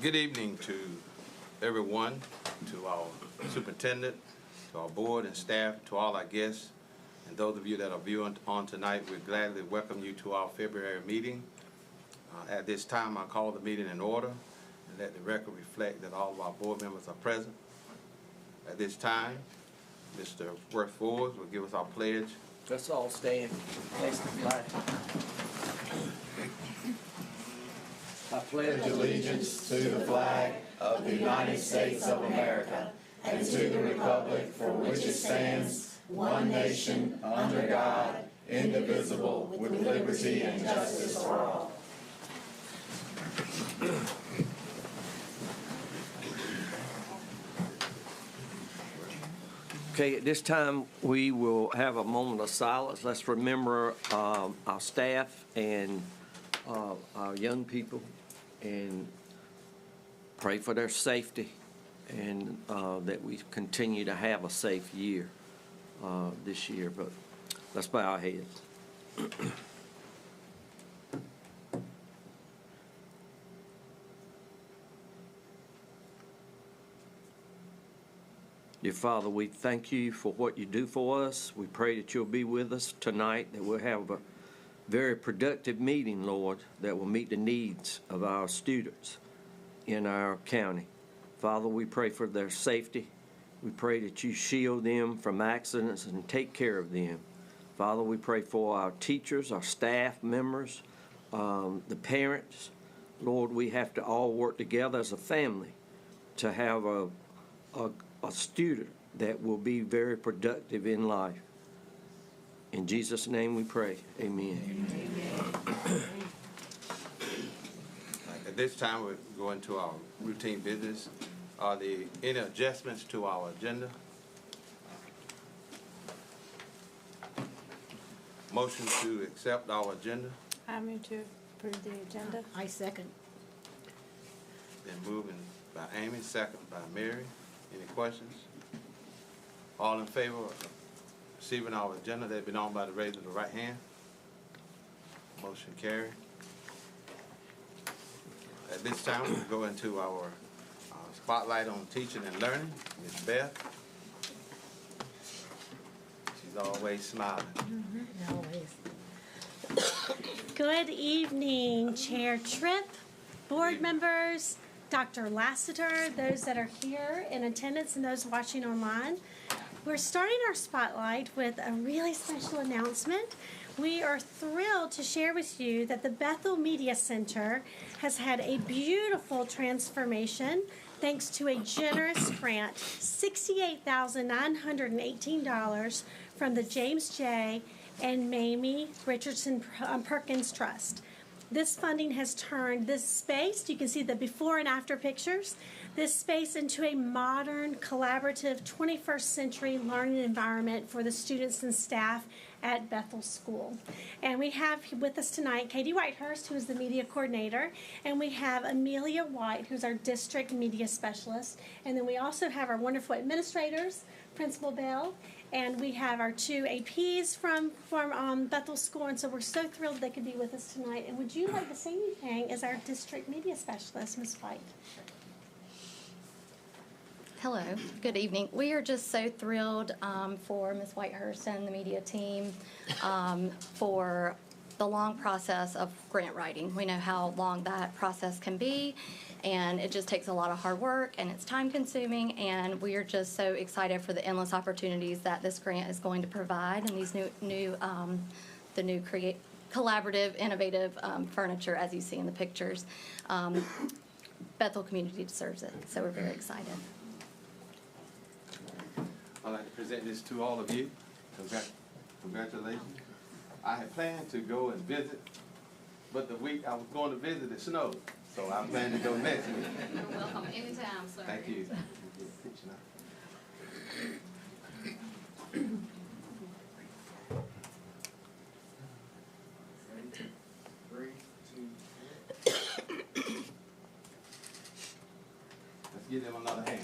Good evening to everyone, to our superintendent, to our board and staff, to all our guests, and those of you that are viewing on tonight. We gladly welcome you to our February meeting. At this time, I call the meeting in order and let the record reflect that all of our board members are present. At this time, Mr. Worth Forbes will give us our pledge. Let's all stand. Place the flag. I pledge allegiance to the flag of the United States of America and to the republic for which it stands, one nation, under God, indivisible, with liberty and justice for all. Okay, at this time, we will have a moment of silence. Let's remember our staff and our young people and pray for their safety and that we continue to have a safe year this year. But let's bow our heads. Dear Father, we thank you for what you do for us. We pray that you'll be with us tonight, that we'll have a very productive meeting, Lord, that will meet the needs of our students in our county. Father, we pray for their safety. We pray that you shield them from accidents and take care of them. Father, we pray for our teachers, our staff members, the parents. Lord, we have to all work together as a family to have a student that will be very productive in life. In Jesus' name we pray. Amen. Amen. At this time, we're going to our routine business. Are there any adjustments to our agenda? Motion to accept our agenda. I move to approve the agenda. I second. Been moving by Amy, second by Mary. Any questions? All in favor of receiving our agenda, they've been on by the raise of the right hand. Motion carried. At this time, we'll go into our spotlight on teaching and learning. Ms. Beth. She's always smiling. Always. Good evening, Chair Tripp, board members, Dr. Lassiter, those that are here in attendance and those watching online. We're starting our spotlight with a really special announcement. We are thrilled to share with you that the Bethel Media Center has had a beautiful transformation thanks to a generous grant, $68,918 from the James J. and Mamie Richardson Perkins Trust. This funding has turned this space, you can see the before and after pictures, this space into a modern, collaborative, 21st century learning environment for the students and staff at Bethel School. And we have with us tonight Katie Whitehurst, who is the media coordinator, and we have Amelia White, who's our district media specialist. And then we also have our wonderful administrators, Principal Bell, and we have our two APs from Bethel School, and so we're so thrilled they could be with us tonight. And would you like to say anything as our district media specialist, Ms. White? Hello, good evening. We are just so thrilled for Ms. Whitehurst and the media team for the long process of grant writing. We know how long that process can be, and it just takes a lot of hard work, and it's time consuming, and we are just so excited for the endless opportunities that this grant is going to provide, and these new collaborative, innovative furniture, as you see in the pictures. Bethel community deserves it, so we're very excited. I'd like to present this to all of you. Congratulations. I had planned to go and visit, but the week I was going to visit, it snowed. So I plan to go next week. You're welcome anytime, sir. Thank you. Let's give them another hand.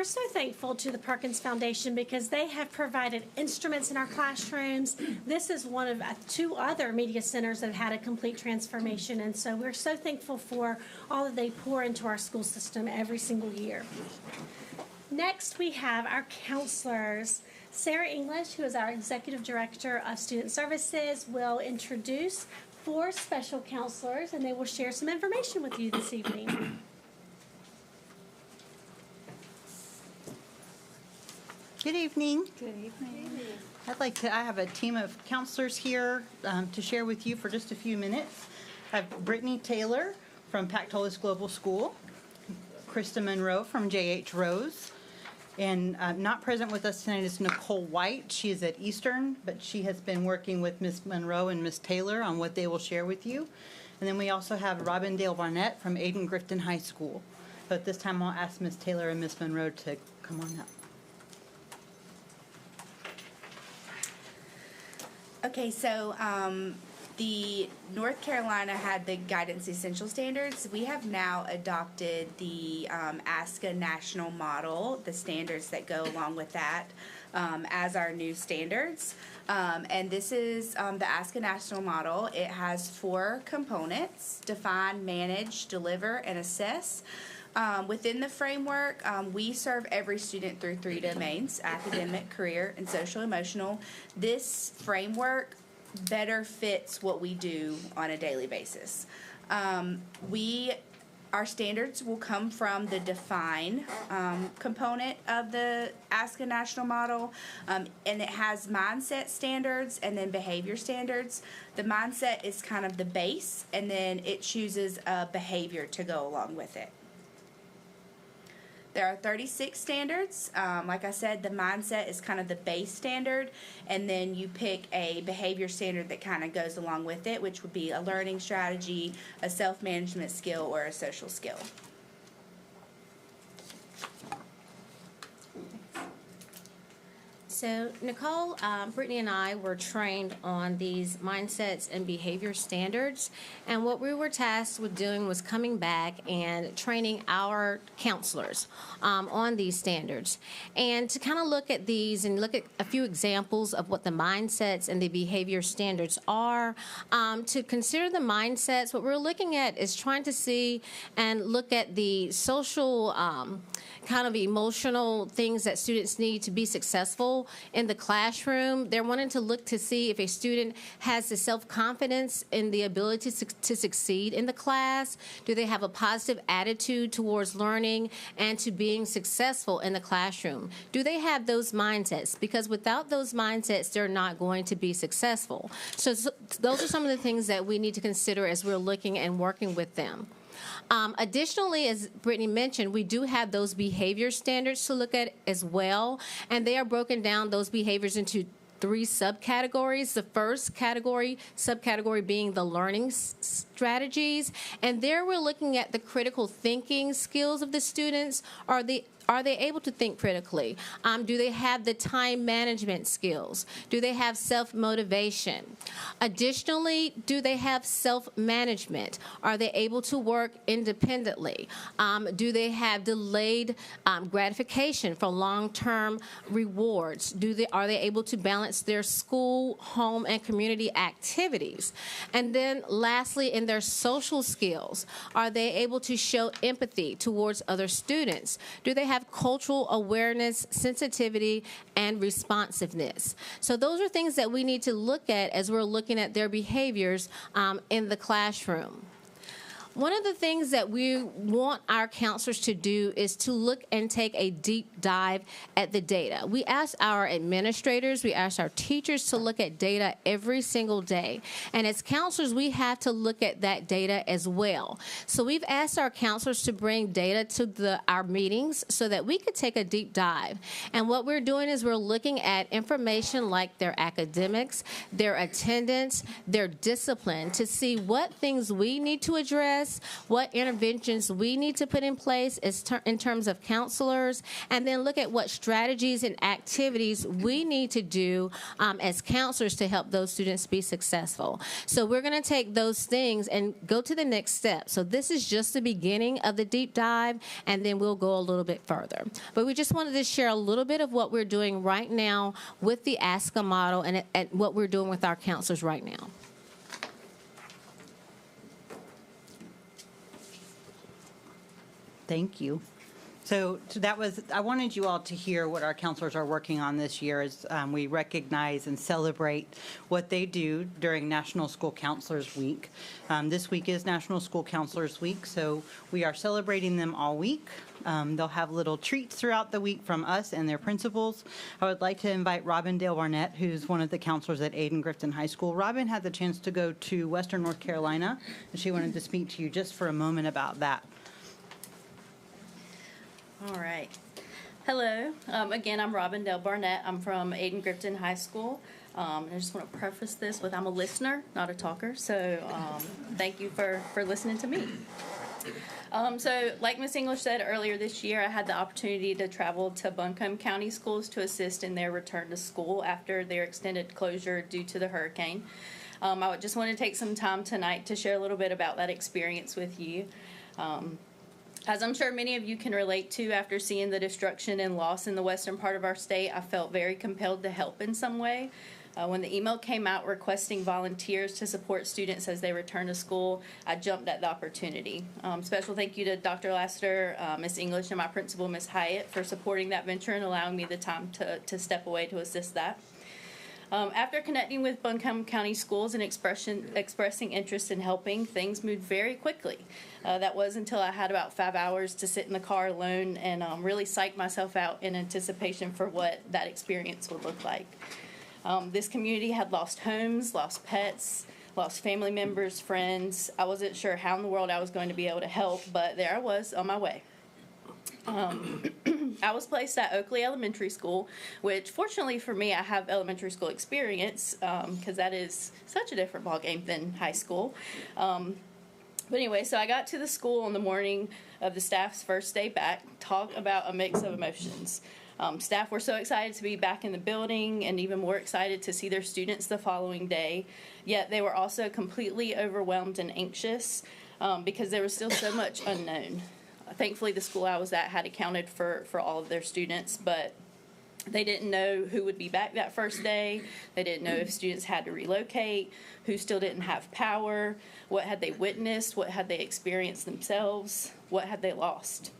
so thankful to the Perkins Foundation because they have provided instruments in our classrooms. This is one of 2 other media centers that have had a complete transformation, and so we're so thankful for all that they pour into our school system every single year. Next, we have our counselors. Sarah English, who is our Executive Director of Student Services, will introduce 4 special counselors, and they will share some information with you this evening. Good evening. Good evening. I have a team of counselors here to share with you for just a few minutes. I have Brittany Taylor from Pactolus Global School, Krista Monroe from J.H. Rose, and not present with us tonight is Nicole White. She is at Eastern, but she has been working with Ms. Monroe and Ms. Taylor on what they will share with you. And then we also have Robin Dale Barnett from Aidan Grifton High School. But this time I'll ask Ms. Taylor and Ms. Monroe to come on up. Okay, so the North Carolina had the Guidance Essential Standards. We have now adopted the ASCA National Model, the standards that go along with that, as our new standards. And this is the ASCA National Model. It has 4 components: define, manage, deliver, and assess. Within the framework, we serve every student through 3 domains: academic, career, and social emotional. This framework better fits what we do on a daily basis. Our standards will come from the define component of the ASCA National Model, and it has mindset standards and then behavior standards. The mindset is kind of the base, and then it chooses a behavior to go along with it. There are 36 standards. Like I said, the mindset is kind of the base standard, and then you pick a behavior standard that kind of goes along with it, which would be a learning strategy, a self-management skill, or a social skill. So Nicole, Brittany, and I were trained on these mindsets and behavior standards, and what we were tasked with doing was coming back and training our counselors on these standards, and to kind of look at these and look at a few examples of what the mindsets and the behavior standards are. To consider the mindsets, what we're looking at is trying to see and look at the social kind of emotional things that students need to be successful in the classroom. They're wanting to look to see if a student has the self-confidence and the ability to succeed in the class. Do they have a positive attitude towards learning and to being successful in the classroom? Do they have those mindsets? Because without those mindsets, they're not going to be successful. So those are some of the things that we need to consider as we're looking and working with them. Additionally, as Brittany mentioned, we do have those behavior standards to look at as well, and they are broken down, those behaviors, into 3 subcategories. The first subcategory being the learning strategies, and there we're looking at the critical thinking skills of the students. Are they able to think critically? Do they have the time management skills? Do they have self-motivation? Additionally, do they have self-management? Are they able to work independently? Do they have delayed gratification for long-term rewards? Are they able to balance their school, home, and community activities? And then lastly, in their social skills, are they able to show empathy towards other students? Do they have cultural awareness, sensitivity, and responsiveness? So those are things that we need to look at as we're looking at their behaviors in the classroom. One of the things that we want our counselors to do is to look and take a deep dive at the data. We ask our administrators, we ask our teachers to look at data every single day. And as counselors, we have to look at that data as well. So we've asked our counselors to bring data to our meetings so that we could take a deep dive. And what we're doing is we're looking at information like their academics, their attendance, their discipline, to see what things we need to address assess what interventions we need to put in place in terms of counselors, and then look at what strategies and activities we need to do as counselors to help those students be successful. So we're going to take those things and go to the next step. So this is just the beginning of the deep dive, and then we'll go a little bit further. But we just wanted to share a little bit of what we're doing right now with the ASCA model and what we're doing with our counselors right now. Thank you. So that was, I wanted you all to hear what our counselors are working on this year as we recognize and celebrate what they do during National School Counselors Week. This week is National School Counselors Week, so we are celebrating them all week. They'll have little treats throughout the week from us and their principals. I would like to invite Robin Dale Barnett, who's one of the counselors at Aden-Grifton High School. Robin had the chance to go to Western North Carolina, and she wanted to speak to you just for a moment about that. All right. Hello. Again, I'm Robin Dale Barnett. I'm from Aden-Grifton High School. I just want to preface this with I'm a listener, not a talker. So thank you for listening to me. So like Ms. English said earlier this year, I had the opportunity to travel to Buncombe County schools to assist in their return to school after their extended closure due to the hurricane. I just want to take some time tonight to share a little bit about that experience with you. As I'm sure many of you can relate to, after seeing the destruction and loss in the western part of our state, I felt very compelled to help in some way. When the email came out requesting volunteers to support students as they return to school, I jumped at the opportunity. Special thank you to Dr. Lassiter, Ms. English, and my principal, Ms. Hyatt, for supporting that venture and allowing me the time to step away to assist that. After connecting with Buncombe County Schools and expressing interest in helping, things moved very quickly. That was until I had about 5 hours to sit in the car alone and really psych myself out in anticipation for what that experience would look like. This community had lost homes, lost pets, lost family members, friends. I wasn't sure how in the world I was going to be able to help, but there I was on my way. I was placed at Oakley Elementary School, which fortunately for me, I have elementary school experience because that is such a different ballgame than high school. But anyway, so I got to the school on the morning of the staff's first day back. Talk about a mix of emotions. Staff were so excited to be back in the building and even more excited to see their students the following day. Yet they were also completely overwhelmed and anxious because there was still so much unknown. Thankfully, the school I was at had accounted for all of their students, but they didn't know who would be back that first day. They didn't know if students had to relocate, who still didn't have power, what had they witnessed, what had they experienced themselves, what had they lost.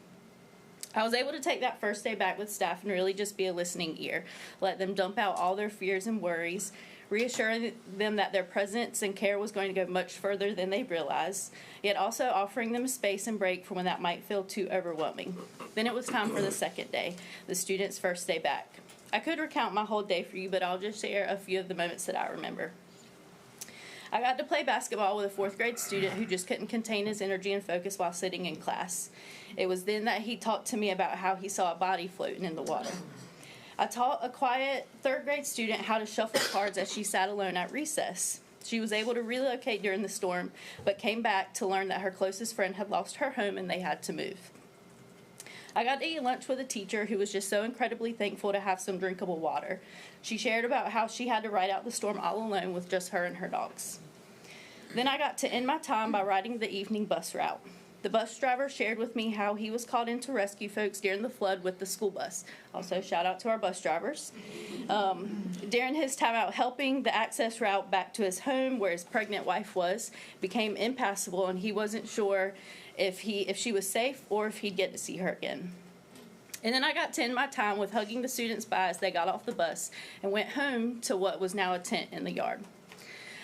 I was able to take that first day back with staff and really just be a listening ear, let them dump out all their fears and worries, reassuring them that their presence and care was going to go much further than they realized, yet also offering them a space and break for when that might feel too overwhelming. Then it was time for the second day, the students' first day back. I could recount my whole day for you, but I'll just share a few of the moments that I remember. I got to play basketball with a 4th grade student who just couldn't contain his energy and focus while sitting in class. It was then that he talked to me about how he saw a body floating in the water. I taught a quiet 3rd grade student how to shuffle cards as she sat alone at recess. She was able to relocate during the storm, but came back to learn that her closest friend had lost her home and they had to move. I got to eat lunch with a teacher who was just so incredibly thankful to have some drinkable water. She shared about how she had to ride out the storm all alone with just her and her dogs. Then I got to end my time by riding the evening bus route. The bus driver shared with me how he was called in to rescue folks during the flood with the school bus. Also, shout out to our bus drivers. During his time out helping, the access route back to his home, where his pregnant wife was, became impassable, and he wasn't sure if she was safe or if he'd get to see her again. And then I got to end my time with hugging the students by as they got off the bus and went home to what was now a tent in the yard.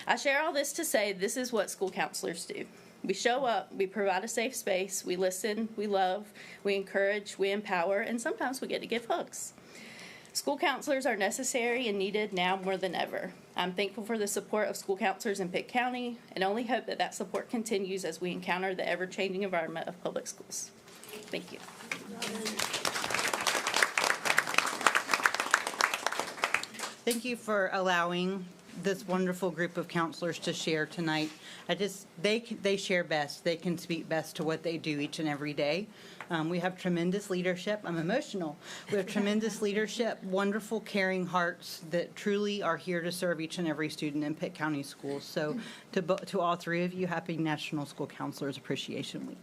I share all this to say this is what school counselors do. We show up, we provide a safe space, we listen, we love, we encourage, we empower, and sometimes we get to give hugs. School counselors are necessary and needed now more than ever. I'm thankful for the support of school counselors in Pitt County and only hope that that support continues as we encounter the ever-changing environment of public schools. Thank you. Thank you for allowing this wonderful group of counselors to share tonight. They share best. They can speak best to what they do each and every day. We have tremendous leadership. I'm emotional. We have tremendous leadership, wonderful, caring hearts that truly are here to serve each and every student in Pitt County Schools. So to all three of you, happy National School Counselors Appreciation Week.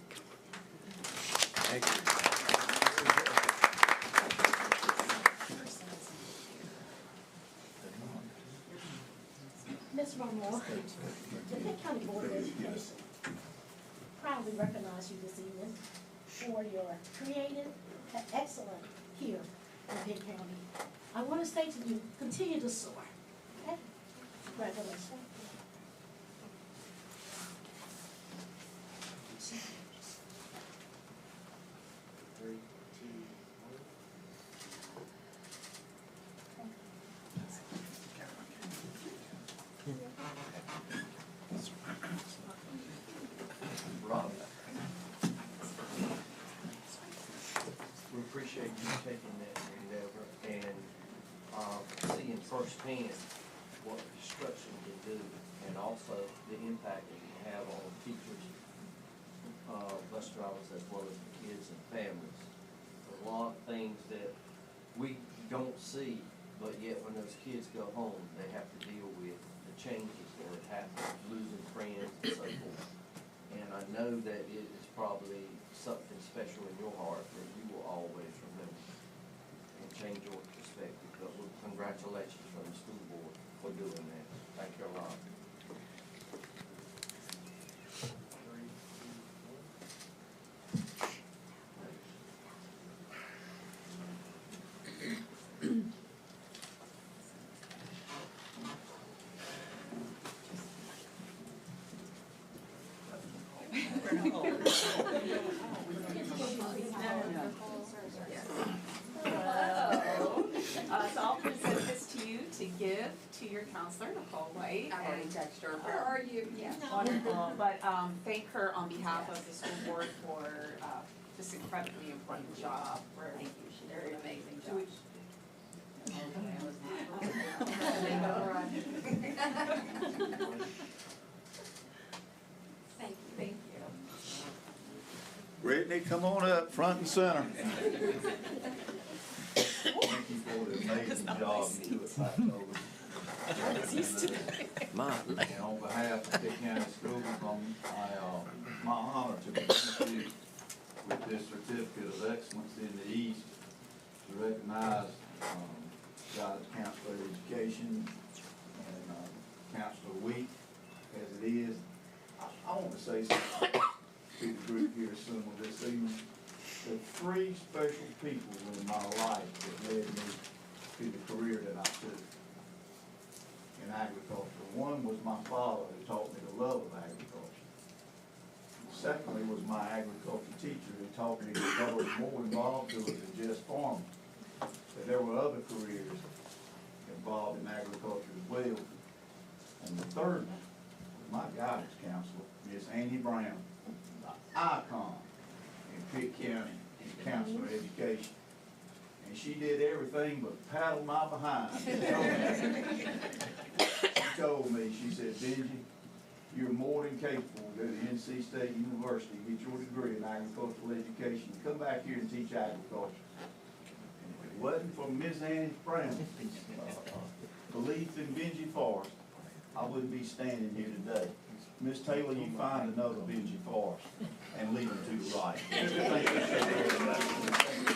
Thank you. Ms. Romo, the Pitt County Board of Education proudly recognize you this evening for your creative excellence here in Pitt County. I want to say to you, continue to soar. Okay? Congratulations. We appreciate you taking that endeavor and seeing firsthand what construction can do, and also the impact it can have on teachers, bus drivers, as well as the kids and families. There's a lot of things that we don't see, but yet when those kids go home, they have to deal with the changes that have happened, losing friends and so forth. And I know that it is probably something special in your heart that you will always remember and change your perspective. But congratulations from the school board for doing that. Thank you a lot. So I'll present this to you to give to your counselor, Nicole White. I already texted her. Or are you? Yeah. Wonderful. But thank her on behalf of the school board for this incredibly important job. Thank you. She did an amazing job. Thank you. Thank you. Brittany, come on up, front and center. Thank you for the amazing job you do at Pitt. And on behalf of Pitt County Schools, my honor to present you with this certificate of excellence in the East to recognize guidance counselor education and counselor week as it is. I want to say something to the group here assembled this evening. The three special people in my life that led me to the career that I took in agriculture. One was my father, who taught me the love of agriculture. Secondly was my agriculture teacher, who taught me that there was more involved to it than just farming. That there were other careers involved in agriculture as well. And the third one was my guidance counselor, Miss Annie Brown, the icon in Pitt County in counselor education. And she did everything but paddle my behind. She told me, she said, Benji, you're more than capable to go to NC State University, get your degree in agricultural education, come back here and teach agriculture. And if it wasn't for Ms. Annie Brown's belief in Benji Forrest, I wouldn't be standing here today. Miss Taylor, you find another Benji Forrest and lead them to the right. Thank you so very much. Thank you.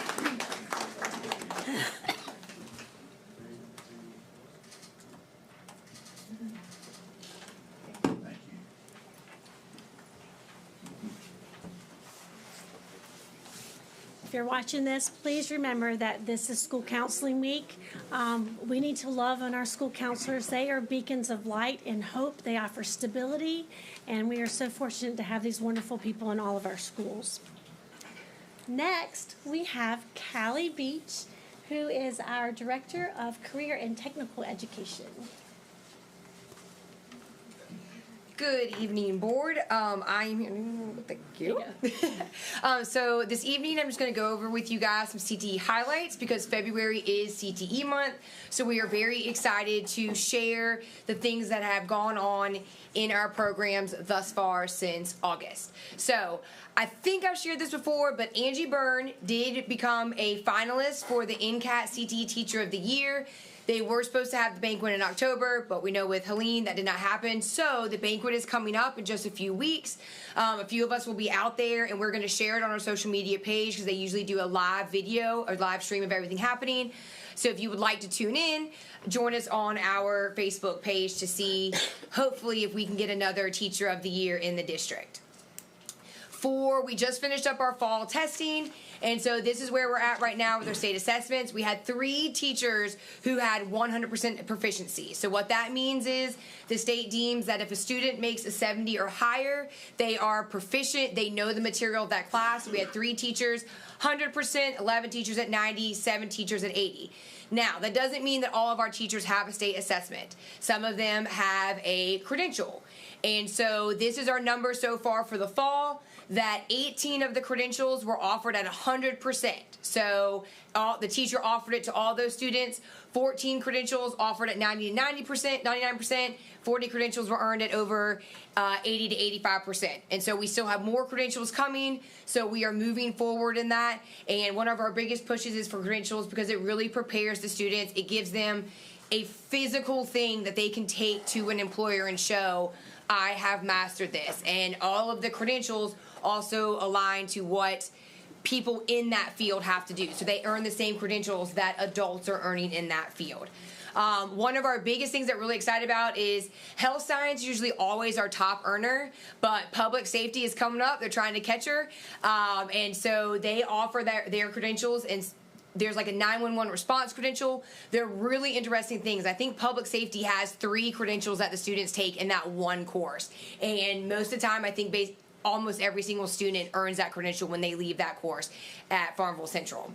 If you're watching this, please remember that this is School Counseling Week. We need to love on our school counselors. They are beacons of light and hope. They offer stability, and we are so fortunate to have these wonderful people in all of our schools. Next, we have Callie Beach, who is our Director of Career and Technical Education. Good evening, board. I am here. Thank you. So this evening, I'm just going to go over with you guys some CTE highlights because February is CTE month. So we are very excited to share the things that have gone on in our programs thus far since August. So I think I've shared this before, but Angie Byrne did become a finalist for the NCAT CTE Teacher of the Year. They were supposed to have the banquet in October, but we know with Helene that did not happen. So the banquet is coming up in just a few weeks. A few of us will be out there, and we're going to share it on our social media page because they usually do a live video or live stream of everything happening. So if you would like to tune in, join us on our Facebook page to see, hopefully, if we can get another Teacher of the Year in the district. We just finished up our fall testing, and so this is where we're at right now with our state assessments. We had 3 teachers who had 100% proficiency. So what that means is the state deems that if a student makes a 70 or higher, they are proficient, they know the material of that class. We had 3 teachers, 100%, 11 teachers at 90, 7 teachers at 80. Now, that doesn't mean that all of our teachers have a state assessment. Some of them have a credential. And so this is our number so far for the fall, that 18 of the credentials were offered at 100%. So the teacher offered it to all those students. 14 credentials offered at 90 to 90%, 99%. 40 credentials were earned at over 80 to 85%. And so we still have more credentials coming, so we are moving forward in that. And one of our biggest pushes is for credentials because it really prepares the students. It gives them a physical thing that they can take to an employer and show, I have mastered this. And all of the credentials also align to what people in that field have to do. So they earn the same credentials that adults are earning in that field. One of our biggest things that we're really excited about is health science, usually always our top earner, but public safety is coming up. They're trying to catch her. And so they offer their credentials, and there's like a 911 response credential. They're really interesting things. I think public safety has 3 credentials that the students take in that one course. And most of the time, I think almost every single student earns that credential when they leave that course at Farmville Central.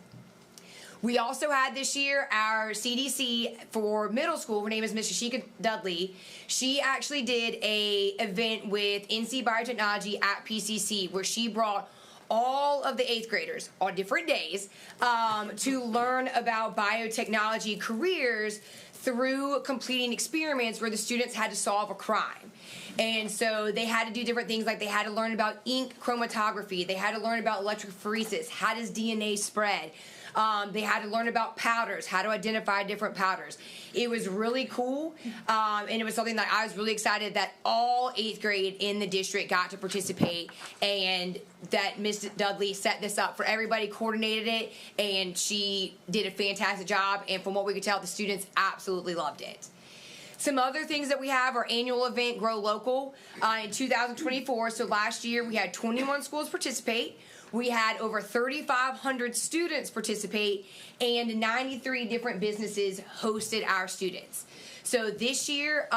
We also had this year our CDC for middle school. Her name is Ms. Shashika Dudley. She actually did a event with NC Biotechnology at PCC where she brought all of the 8th graders on different days to learn about biotechnology careers through completing experiments where the students had to solve a crime. And so they had to do different things, like they had to learn about ink chromatography, they had to learn about electrophoresis, how does DNA spread, they had to learn about powders, how to identify different powders. It was really cool, and it was something that I was really excited that all 8th grade in the district got to participate, and that Ms. Dudley set this up for everybody, coordinated it, and she did a fantastic job, and from what we could tell, the students absolutely loved it. Some other things that we have, our annual event, Grow Local, in 2024. So last year we had 21 schools participate. We had over 3,500 students participate, and 93 different businesses hosted our students. So this year,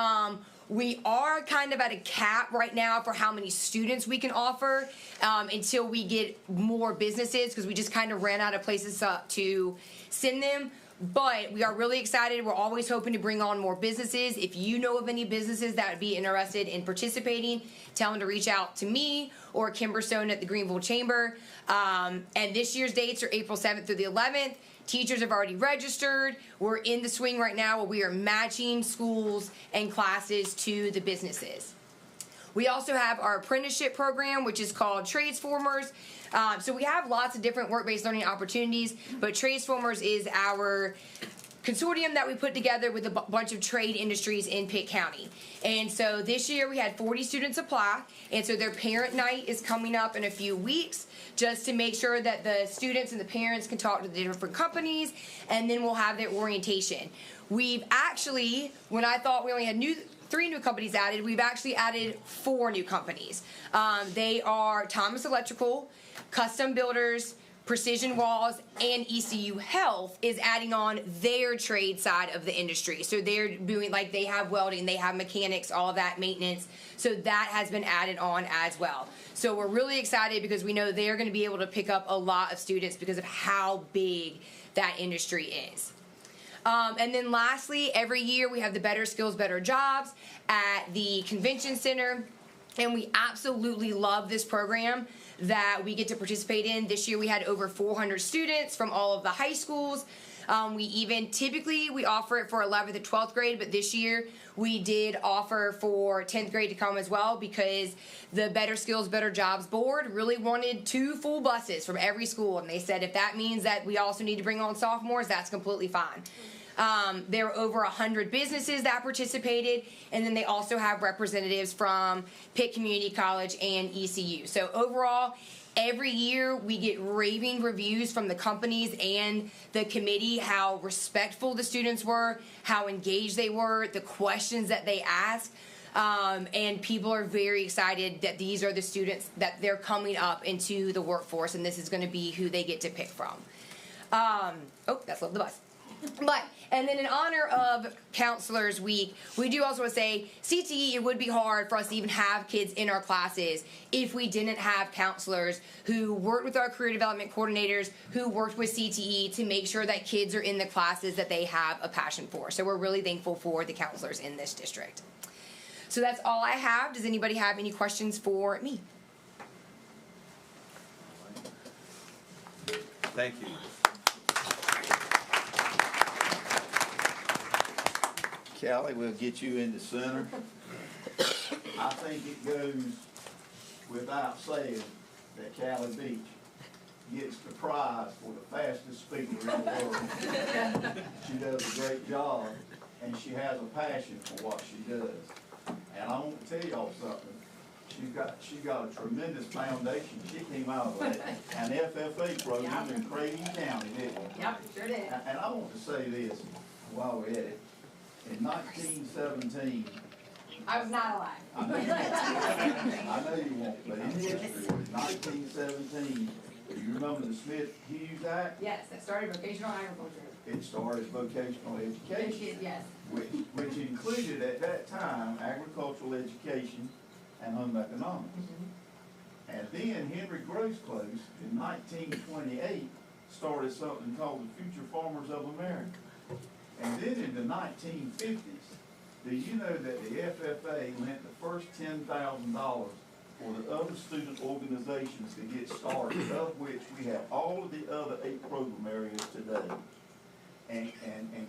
we are kind of at a cap right now for how many students we can offer until we get more businesses, because we just kind of ran out of places to send them. But we are really excited. We're always hoping to bring on more businesses. If you know of any businesses that would be interested in participating, tell them to reach out to me or Kimber Stone at the Greenville Chamber. And this year's dates are April 7th through the 11th. Teachers have already registered. We're in the swing right now where we are matching schools and classes to the businesses. We also have our apprenticeship program, which is called Tradesformers. So we have lots of different work-based learning opportunities, but Tradesformers is our consortium that we put together with a bunch of trade industries in Pitt County. And so this year we had 40 students apply, and so their parent night is coming up in a few weeks just to make sure that the students and the parents can talk to the different companies, and then we'll have their orientation. We've actually, when I thought we only had 3 new companies added, we've actually added 4 new companies. They are Thomas Electrical, Custom Builders, Precision Walls, and ECU Health is adding on their trade side of the industry. So they're doing, like, they have welding, they have mechanics, all of that maintenance. So that has been added on as well. So we're really excited because we know they're going to be able to pick up a lot of students because of how big that industry is. And then lastly, every year we have the Better Skills, Better Jobs at the Convention Center. And we absolutely love this program that we get to participate in. This year we had over 400 students from all of the high schools. Typically we offer it for 11th and 12th grade, but this year we did offer for 10th grade to come as well because the Better Skills, Better Jobs board really wanted 2 full buses from every school. And they said if that means that we also need to bring on sophomores, that's completely fine. There were over 100 businesses that participated, and then they also have representatives from Pitt Community College and ECU. So overall, every year we get raving reviews from the companies and the committee, how respectful the students were, how engaged they were, the questions that they asked. And people are very excited that these are the students that they're coming up into the workforce, and this is going to be who they get to pick from. That's Love the Bus. And then in honor of Counselors Week, we do also want to say, CTE, it would be hard for us to even have kids in our classes if we didn't have counselors who worked with our career development coordinators, who worked with CTE to make sure that kids are in the classes that they have a passion for. So we're really thankful for the counselors in this district. So that's all I have. Does anybody have any questions for me? Thank you. Callie, we'll get you in the center. I think it goes without saying that Callie Beach gets the prize for the fastest speaker in the world. She does a great job, and she has a passion for what she does. And I want to tell y'all something. She got a tremendous foundation. She came out of an FFA program in Creighton County, didn't she? Yep, sure did. And I want to say this while we're at it. In 1917, I was not alive. I know you won't, but in history, 1917, do you remember the Smith-Hughes Act? Yes, that started vocational agriculture. It started vocational education, Yes. which included at that time agricultural education and home economics. And then Henry Grosclose in 1928 started something called the Future Farmers of America. And then in the 1950s, do you know that the FFA lent the first $10,000 for the other student organizations to get started, of which we have all of the other 8 program areas today. And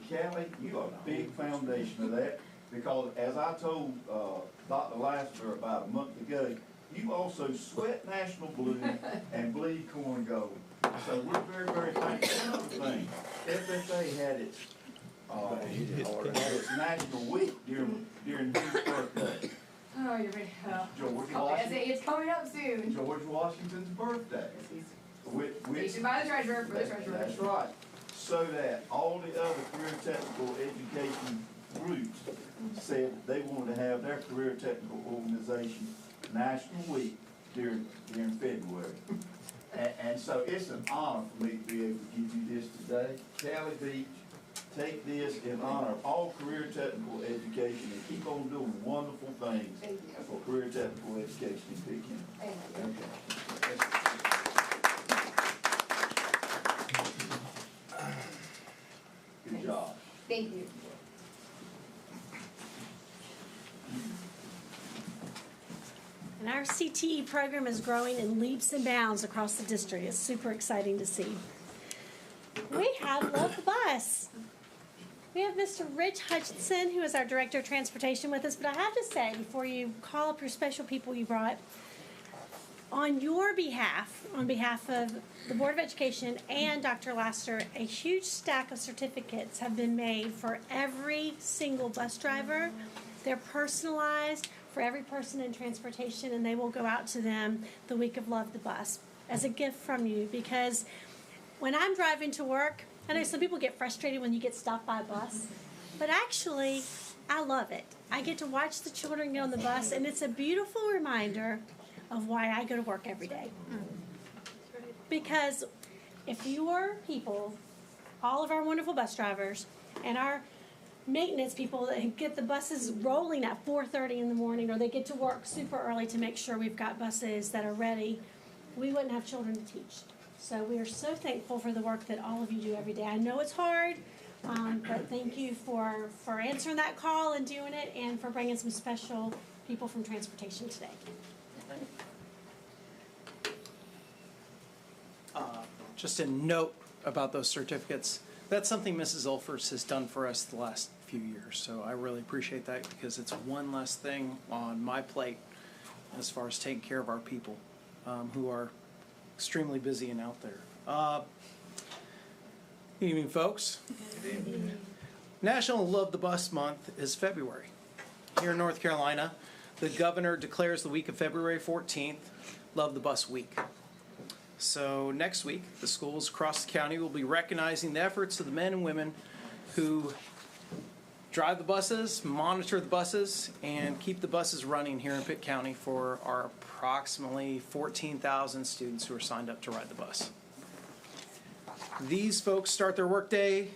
Callie, you are a big foundation of that, because as I told Dr. Lassiter about a month ago, you also sweat national blue and bleed corn gold. So we're very, very thankful. Another thing, FFA had its national week during his birthday. Oh, you're ready. George Washington. It's coming up soon. George Washington's birthday. Stationed by the treasurer for the treasurer. That's right. So that all the other career technical education groups said they wanted to have their career technical organization national week during February. And so it's an honor for me to be able to give you this today. Callie Beach, take this in honor of all career technical education and keep on doing wonderful things for career technical education in Pitt County. Thank you. Okay. Good job. Thank you. And our CTE program is growing in leaps and bounds across the district. It's super exciting to see. We have Love the Bus. We have Mr. Rich Hutchinson, who is our Director of Transportation, with us. But I have to say, before you call up your special people you brought, on your behalf, on behalf of the Board of Education and Dr. Lassiter, a huge stack of certificates have been made for every single bus driver. They're personalized for every person in transportation, and they will go out to them the week of Love the Bus as a gift from you. Because when I'm driving to work, I know some people get frustrated when you get stopped by a bus, but actually, I love it. I get to watch the children get on the bus, and it's a beautiful reminder of why I go to work every day. Because if your people, all of our wonderful bus drivers, and our maintenance people that get the buses rolling at 4:30 in the morning, or they get to work super early to make sure we've got buses that are ready, we wouldn't have children to teach. So we are so thankful for the work that all of you do every day. I know it's hard, but thank you for answering that call and doing it, and for bringing some special people from transportation today. Just a note about those certificates. That's something Mrs. Ulfers has done for us the last few years, so I really appreciate that because it's one less thing on my plate as far as taking care of our people who are extremely busy and out there. Good evening, folks. Good evening. National Love the Bus Month is February. Here in North Carolina, the governor declares the week of February 14th Love the Bus Week. So next week, the schools across the county will be recognizing the efforts of the men and women who drive the buses, monitor the buses, and keep the buses running here in Pitt County for our approximately 14,000 students who are signed up to ride the bus. These folks start their workday,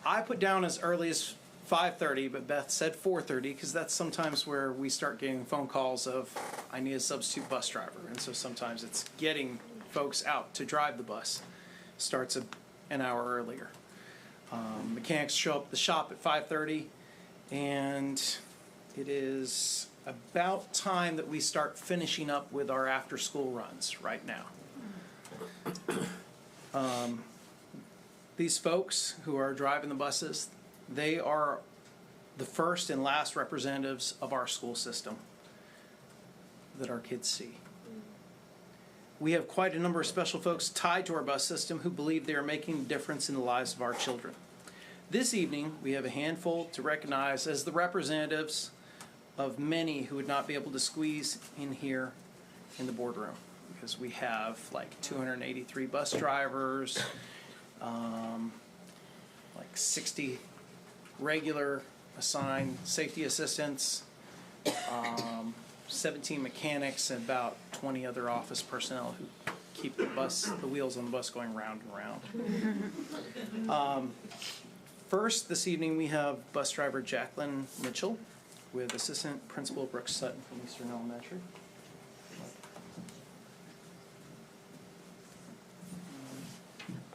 I put down as early as 5:30, but Beth said 4:30 because that's sometimes where we start getting phone calls of, I need a substitute bus driver. And so sometimes it's getting folks out to drive the bus. Starts an hour earlier. Mechanics show up at the shop at 5:30, and it is about time that we start finishing up with our after-school runs right now. These folks who are driving the buses, they are the first and last representatives of our school system that our kids see. We have quite a number of special folks tied to our bus system who believe they are making a difference in the lives of our children. This evening, we have a handful to recognize as the representatives of many who would not be able to squeeze in here in the boardroom, because we have like 283 bus drivers, like 60 regular assigned safety assistants, 17 mechanics, and about 20 other office personnel who keep the wheels on the bus going round and round. First, this evening, we have bus driver Jacqueline Mitchell with Assistant Principal Brooks Sutton from Eastern Elementary.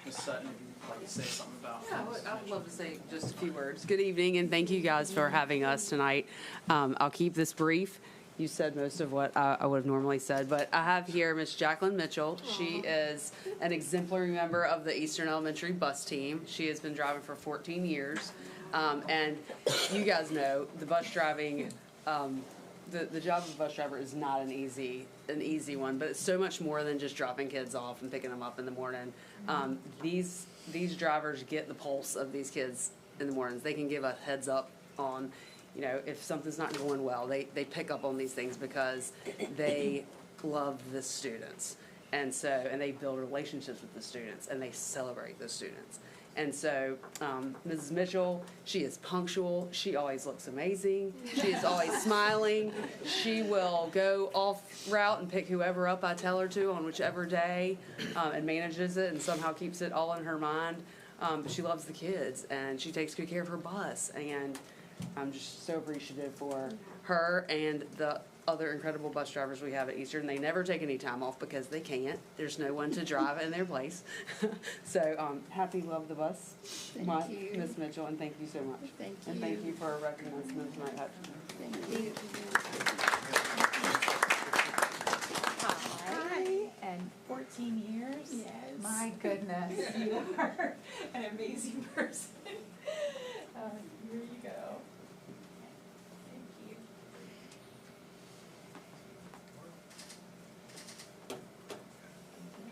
Ms. Sutton, if you'd like to say something about I'd love to say just a few words. Good evening, and thank you guys for having us tonight. I'll keep this brief. You said most of what I would have normally said, but I have here Miss Jacqueline Mitchell. She is an exemplary member of the Eastern Elementary bus team. She has been driving for 14 years, and you guys know the bus driving. The job of a bus driver is not an easy one, but it's so much more than just dropping kids off and picking them up in the morning. These drivers get the pulse of these kids in the mornings. They can give a heads up on, if something's not going well. They pick up on these things because they love the students, and they build relationships with the students, and they celebrate the students. And so, Mrs. Mitchell, she is punctual. She always looks amazing. She is always smiling. She will go off route and pick whoever up I tell her to on whichever day, and manages it and somehow keeps it all in her mind. But she loves the kids, and she takes good care of her bus. And I'm just so appreciative for her and the other incredible bus drivers we have at Eastern. They never take any time off because they can't. There's no one to drive in their place. So happy Love the Bus Month, Ms. Mitchell, and thank you so much. Thank you. And thank you for recognizing us tonight. Thank you. Hi, and 14 years? Yes. My goodness, you are an amazing person. Here you go. Thank you.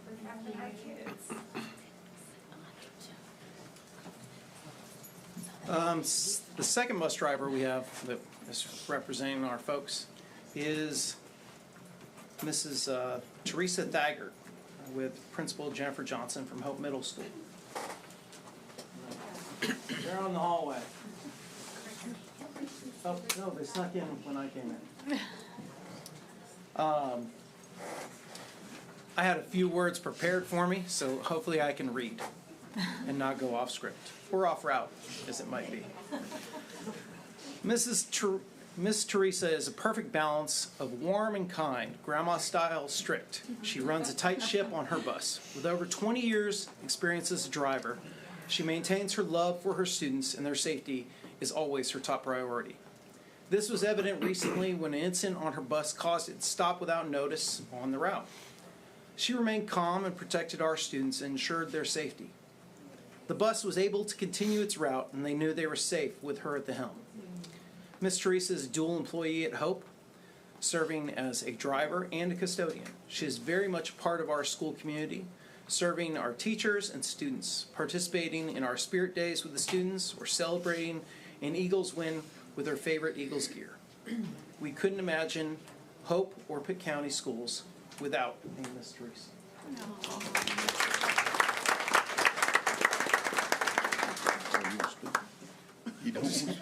For having our kids. The second bus driver we have that is representing our folks is Mrs. Teresa Thaggart with Principal Jennifer Johnson from Hope Middle School. They're on the hallway. Oh, no, they snuck in when I came in. I had a few words prepared for me, so hopefully I can read and not go off script or off route, as it might be. Miss Teresa is a perfect balance of warm and kind, grandma-style strict. She runs a tight ship on her bus. With over 20 years' experience as a driver, she maintains her love for her students, and their safety is always her top priority. This was evident recently when an incident on her bus caused it to stop without notice on the route. She remained calm and protected our students and ensured their safety. The bus was able to continue its route, and they knew they were safe with her at the helm. Ms. Teresa is a dual employee at Hope, serving as a driver and a custodian. She is very much a part of our school community, serving our teachers and students, participating in our Spirit Days with the students, or celebrating an Eagles win with her favorite Eagles gear. We couldn't imagine Hope or Pitt County schools without Ms. Teresa. You don't want to?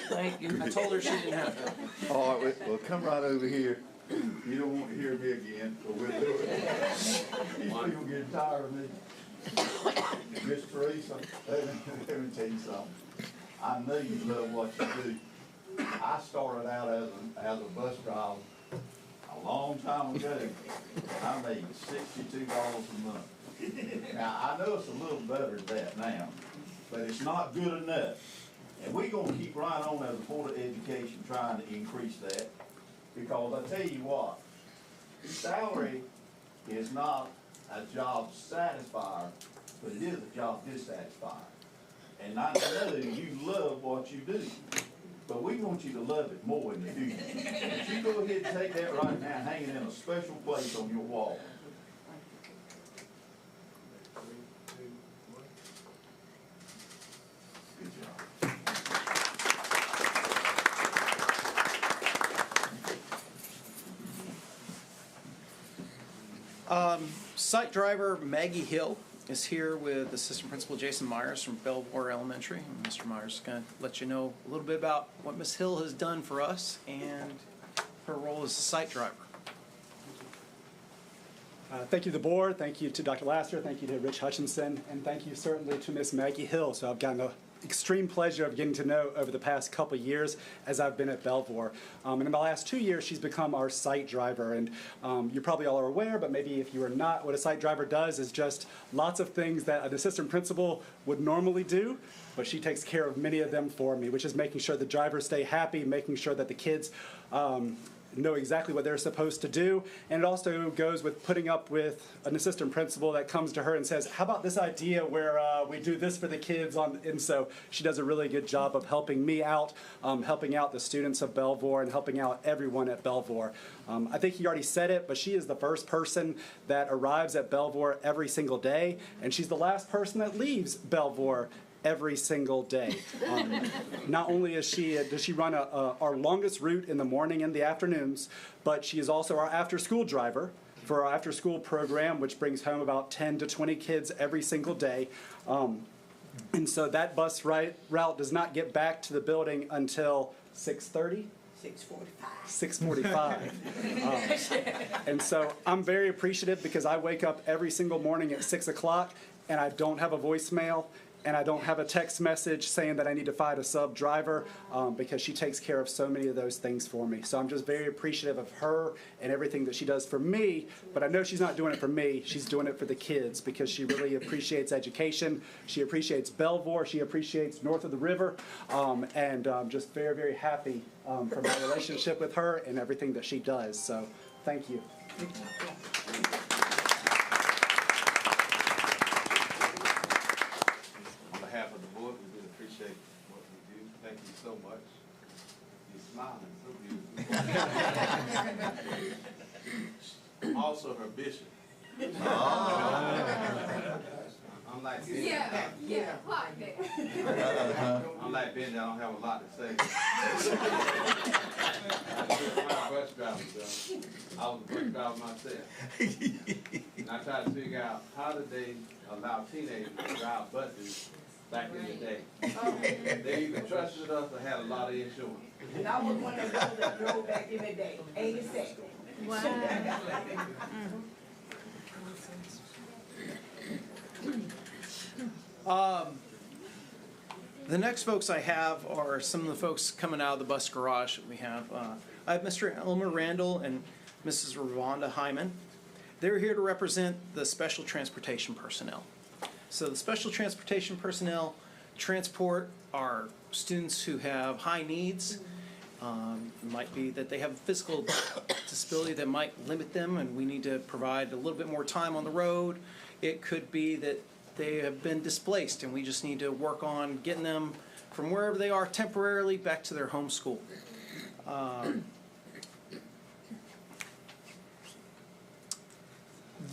Thank you. I told her she didn't have to. All right, well, come right over here. You don't want to hear me again, but we'll do it. These people getting tired of me. Miss Teresa, let me tell you something. I know you love what you do. I started out as a bus driver a long time ago. I made $62 a month. Now, I know it's a little better than that now, but it's not good enough. And we're going to keep right on as a Board of Education trying to increase that, because I tell you what, salary is not a job satisfier, but it is a job dissatisfier. And I know you love what you do, but we want you to love it more than you do. But you go ahead and take that right now, hang it in a special place on your wall. Good job. Site driver Maggie Hill is here with Assistant Principal Jason Myers from Belvoir Elementary. And Mr. Myers is going to let you know a little bit about what Ms. Hill has done for us and her role as a site driver. Thank you to the board, thank you to Dr. Laster, thank you to Rich Hutchinson, and thank you certainly to Miss Maggie Hill. So I've gotten the extreme pleasure of getting to know over the past couple of years as I've been at Belvoir. And in the last 2 years, she's become our site driver. And you probably all are aware, but maybe if you are not, what a site driver does is just lots of things that an assistant principal would normally do, but she takes care of many of them for me, which is making sure the drivers stay happy, making sure that the kids know exactly what they're supposed to do. And it also goes with putting up with an assistant principal that comes to her and says, how about this idea where we do this for the kids? And so she does a really good job of helping me out, helping out the students of Belvoir, and helping out everyone at Belvoir. I think he already said it, but she is the first person that arrives at Belvoir every single day, and she's the last person that leaves Belvoir every single day. Not only does she run our longest route in the morning and the afternoons, but she is also our after-school driver for our after-school program, which brings home about 10 to 20 kids every single day. And so that bus route does not get back to the building until 6:30? 6:45. And so I'm very appreciative because I wake up every single morning at 6 o'clock and I don't have a voicemail and I don't have a text message saying that I need to find a sub driver because she takes care of so many of those things for me. So I'm just very appreciative of her and everything that she does for me, but I know she's not doing it for me, she's doing it for the kids because she really appreciates education, she appreciates Belvoir, she appreciates north of the river, and I'm just very, very happy for my relationship with her and everything that she does. So thank you. Thank you so much. You're smiling so beautiful. I'm also her bishop. Unlike Benji, unlike Benji, I don't have a lot to say. My bus driver, I was a bus driver myself. And I tried to figure out how did they allow teenagers to drive buses back in the day. They either trusted us or had a lot of insurance. And I was one of those that drove back in the day, 86. Wow. The next folks I have are some of the folks coming out of the bus garage that we have. I have Mr. Elmer Randall and Mrs. Ravonda Hyman. They're here to represent the special transportation personnel. So the special transportation personnel transport our students who have high needs It might be that they have a physical disability that might limit them and we need to provide a little bit more time on the road. It could be that they have been displaced and we just need to work on getting them from wherever they are temporarily back to their home school.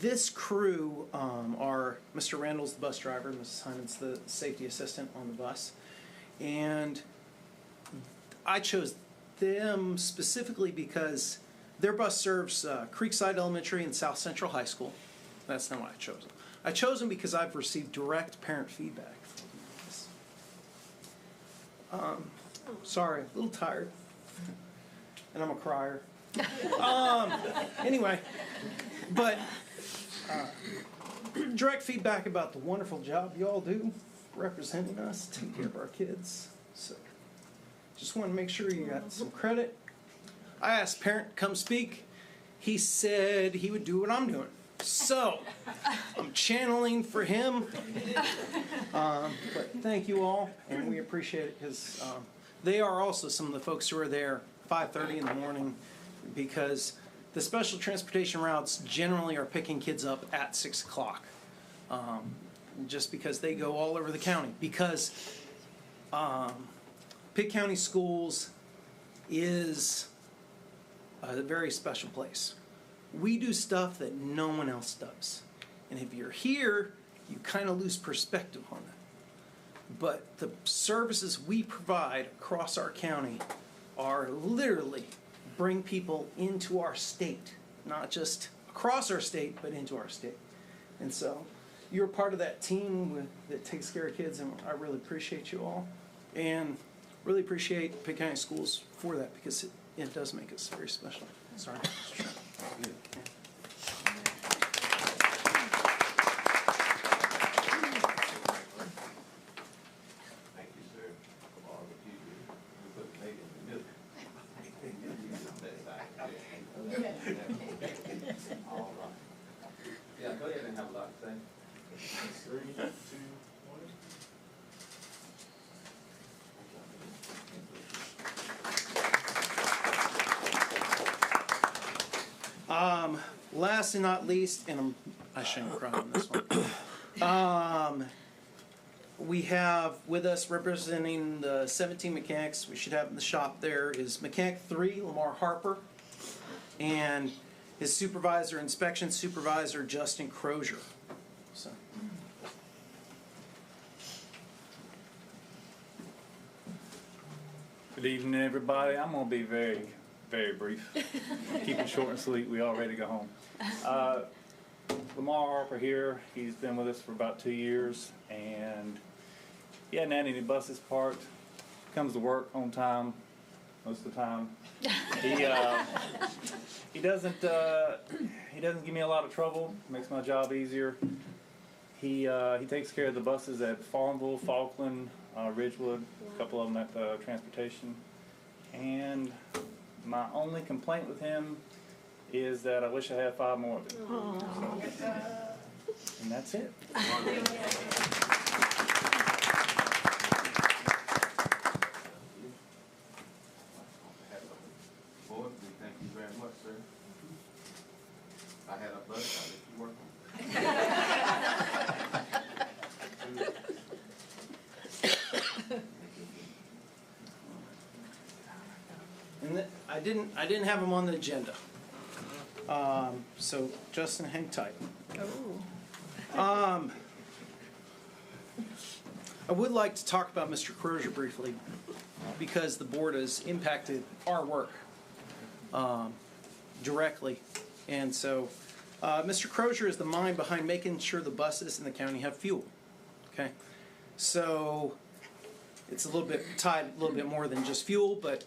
This crew are Mr. Randall's the bus driver, Mrs. Hyman's the safety assistant on the bus, and I chose them specifically because their bus serves Creekside Elementary and South Central High School. That's not why I chose them. I chose them because I've received direct parent feedback from this. Sorry, a little tired, and I'm a crier. Anyway, but direct feedback about the wonderful job you all do representing us, taking care of our kids. So just want to make sure you got some credit. I asked parent to come speak. He said he would do what I'm doing. So I'm channeling for him. But thank you all, and we appreciate it because they are also some of the folks who are there 5:30 in the morning because the special transportation routes generally are picking kids up at 6 o'clock. Just because they go all over the county. Because Pitt County Schools is a very special place. We do stuff that no one else does. And if you're here, you kind of lose perspective on that. But the services we provide across our county are literally bring people into our state, not just across our state, but into our state. And so you're part of that team that takes care of kids, and I really appreciate you all. And really appreciate Pitt County Schools for that because it does make us very special. Sorry. Yeah, go ahead and have a lot to say. 3, 2, 1. Last and not least, and I shouldn't cry on this one. We have with us representing the 17 mechanics we should have in the shop there is Mechanic 3, Lamar Harper, and his supervisor, inspection supervisor, Justin Crozier. So. Good evening, everybody. I'm going to be very, very brief. Keep it short and sweet. We all ready to go home. Lamar Harper here. He's been with us for about 2 years, and he hadn't had any buses parked. Comes to work on time most of the time. He doesn't give me a lot of trouble. Makes my job easier. He takes care of the buses at Farmville, Falkland, Ridgewood, a couple of them at transportation. And my only complaint with him is that I wish I had 5 more of them. So, and that's it. Board, we thank you very much, sir. If I had a bus, I'd let you work And I didn't have them on the agenda. So Justin, hang tight. I would like to talk about Mr. Crozier briefly because the board has impacted our work directly. And so Mr. Crozier is the mind behind making sure the buses in the county have fuel. Okay, so it's a little bit tied a little bit more than just fuel, but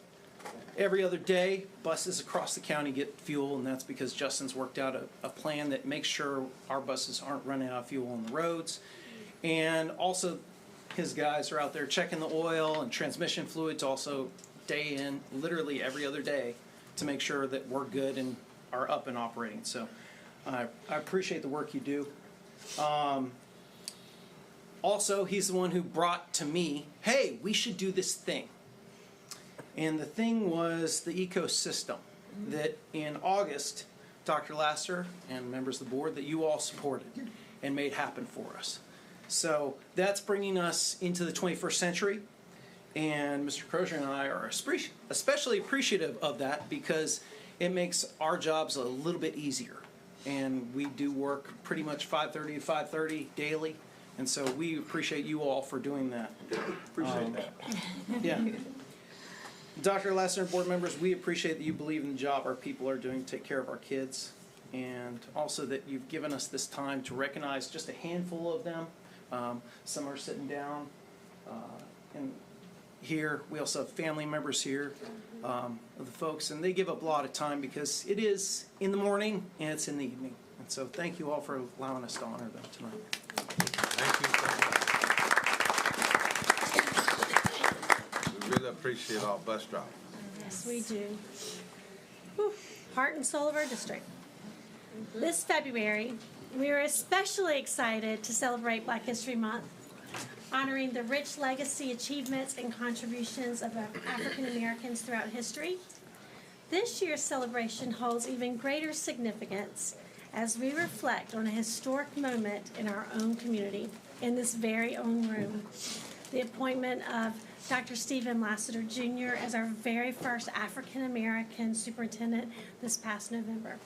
every other day buses across the county get fuel, and that's because Justin's worked out a plan that makes sure our buses aren't running out of fuel on the roads. And also his guys are out there checking the oil and transmission fluids also day in, literally every other day, to make sure that we're good and are up and operating. So I appreciate the work you do. Also, he's the one who brought to me, hey, we should do this thing. And the thing was the ecosystem that in August, Dr. Lasser and members of the board, that you all supported and made happen for us. So that's bringing us into the 21st century. And Mr. Crozier and I are especially appreciative of that because it makes our jobs a little bit easier. And we do work pretty much 5:30 to 5:30 daily. And so we appreciate you all for doing that. Appreciate that. Yeah. Dr. Lasser and board members, we appreciate that you believe in the job our people are doing to take care of our kids. And also that you've given us this time to recognize just a handful of them. Some are sitting down and here. We also have family members here of the folks, and they give up a lot of time because it is in the morning and it's in the evening. And so thank you all for allowing us to honor them tonight. Thank you. We really appreciate our bus drivers. Yes, we do. Whew. Heart and soul of our district. This February, we are especially excited to celebrate Black History Month, honoring the rich legacy, achievements, and contributions of African Americans throughout history. This year's celebration holds even greater significance as we reflect on a historic moment in our own community, in this very own room, the appointment of Dr. Stephen Lassiter Jr. as our very first African American superintendent this past November.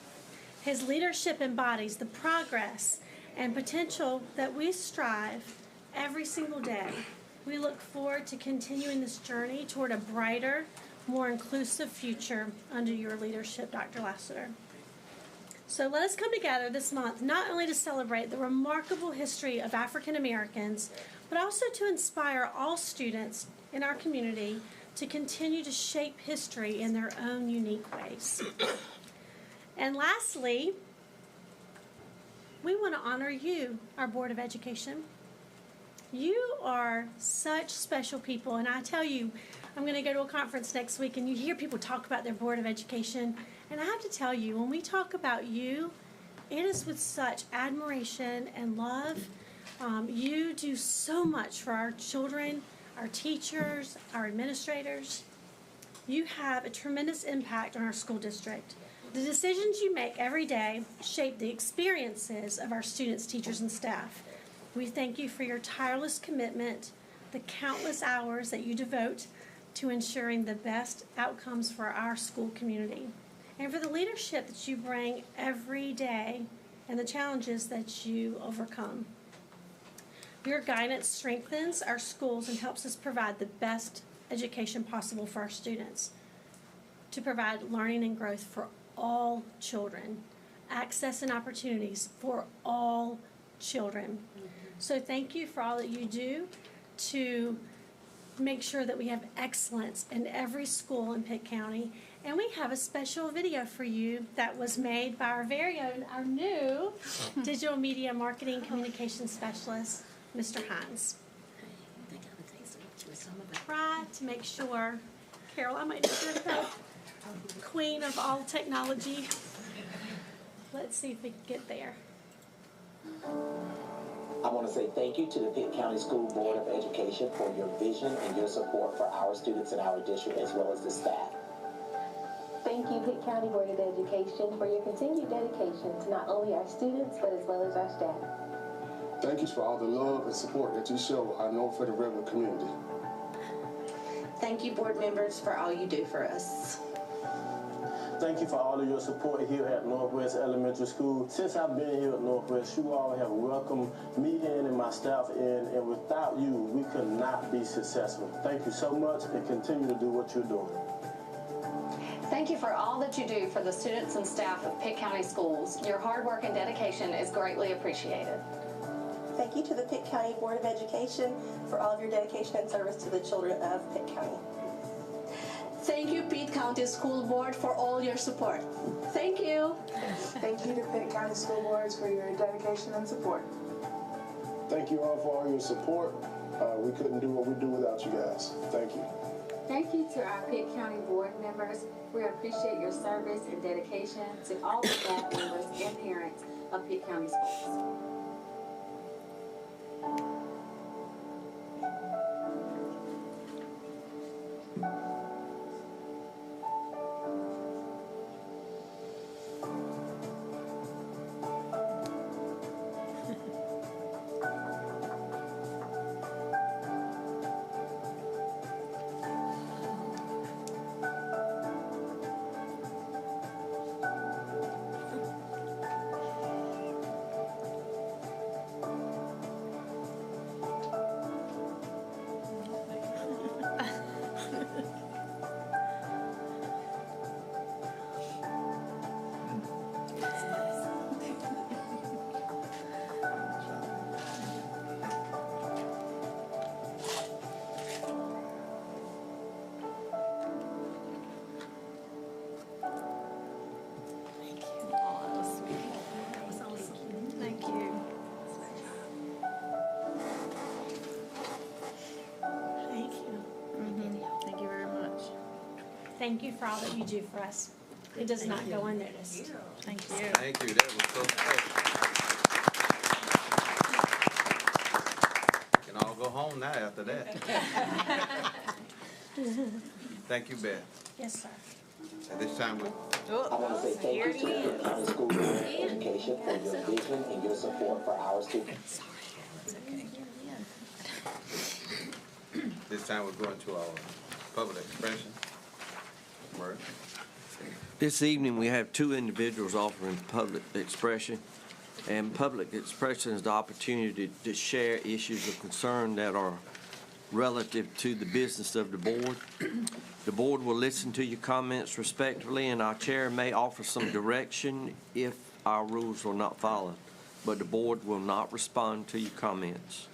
His leadership embodies the progress and potential that we strive every single day. We look forward to continuing this journey toward a brighter, more inclusive future under your leadership, Dr. Lassiter. So let us come together this month not only to celebrate the remarkable history of African Americans, but also to inspire all students in our community to continue to shape history in their own unique ways. And lastly, we want to honor you, our Board of Education. You are such special people, and I tell you, I'm going to go to a conference next week, and you hear people talk about their Board of Education, and I have to tell you, when we talk about you, it is with such admiration and love. You do so much for our children, our teachers, our administrators. You have a tremendous impact on our school district. The decisions you make every day shape the experiences of our students, teachers, and staff. We thank you for your tireless commitment, the countless hours that you devote to ensuring the best outcomes for our school community, and for the leadership that you bring every day and the challenges that you overcome. Your guidance strengthens our schools and helps us provide the best education possible for our students, to provide learning and growth for all children, access and opportunities for all children. So thank you for all that you do to make sure that we have excellence in every school in Pitt County. And we have a special video for you that was made by our very own, our new digital media marketing communication specialist, Mr. Hines. Try to make sure, Carol, I might have been the queen of all technology. Let's see if we can get there. I want to say thank you to the Pitt County School Board of Education for your vision and your support for our students in our district as well as the staff. Thank you, Pitt County Board of Education, for your continued dedication to not only our students, but as well as our staff. Thank you for all the love and support that you show our North Federal Revenue community. Thank you, board members, for all you do for us. Thank you for all of your support here at Northwest Elementary School. Since I've been here at Northwest, you all have welcomed me in and my staff in, and without you, we could not be successful. Thank you so much, and continue to do what you're doing. Thank you for all that you do for the students and staff of Pitt County Schools. Your hard work and dedication is greatly appreciated. Thank you to the Pitt County Board of Education for all of your dedication and service to the children of Pitt County. Thank you, Pitt County School Board, for all your support. Thank you. Thank you to Pitt County School Boards for your dedication and support. Thank you all for all your support. We couldn't do what we do without you guys. Thank you. Thank you to our Pitt County Board members. We appreciate your service and dedication to all the staff members and parents of Pitt County Schools. thank you for all that you do for us. It does not go unnoticed. Thank you. Thank you, that was so special. We can all go home now after that. Thank you, Beth. Yes, sir. At this time, we I want to say thank you to the Pitt County School Board of Education for your vision and your support for our students. this time we're going to our public expression. Murray. This evening, we have two individuals offering public expression. And public expression is the opportunity to share issues of concern that are relative to the business of the board. The board will listen to your comments respectfully, and our chair may offer some direction if our rules are not followed, but the board will not respond to your comments.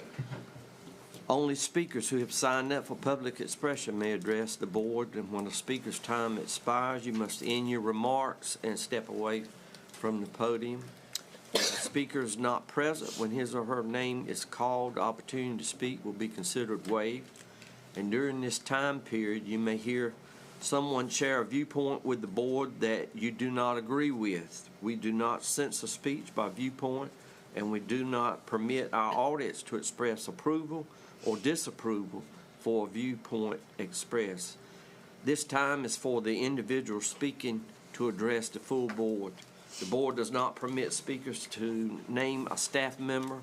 Only speakers who have signed up for public expression may address the board, and when a speaker's time expires, you must end your remarks and step away from the podium. If the speaker is not present when his or her name is called, the opportunity to speak will be considered waived. And during this time period, you may hear someone share a viewpoint with the board that you do not agree with. We do not censor speech by viewpoint, and we do not permit our audience to express approval or disapproval for a viewpoint expressed. This time is for the individual speaking to address the full board. The board does not permit speakers to name a staff member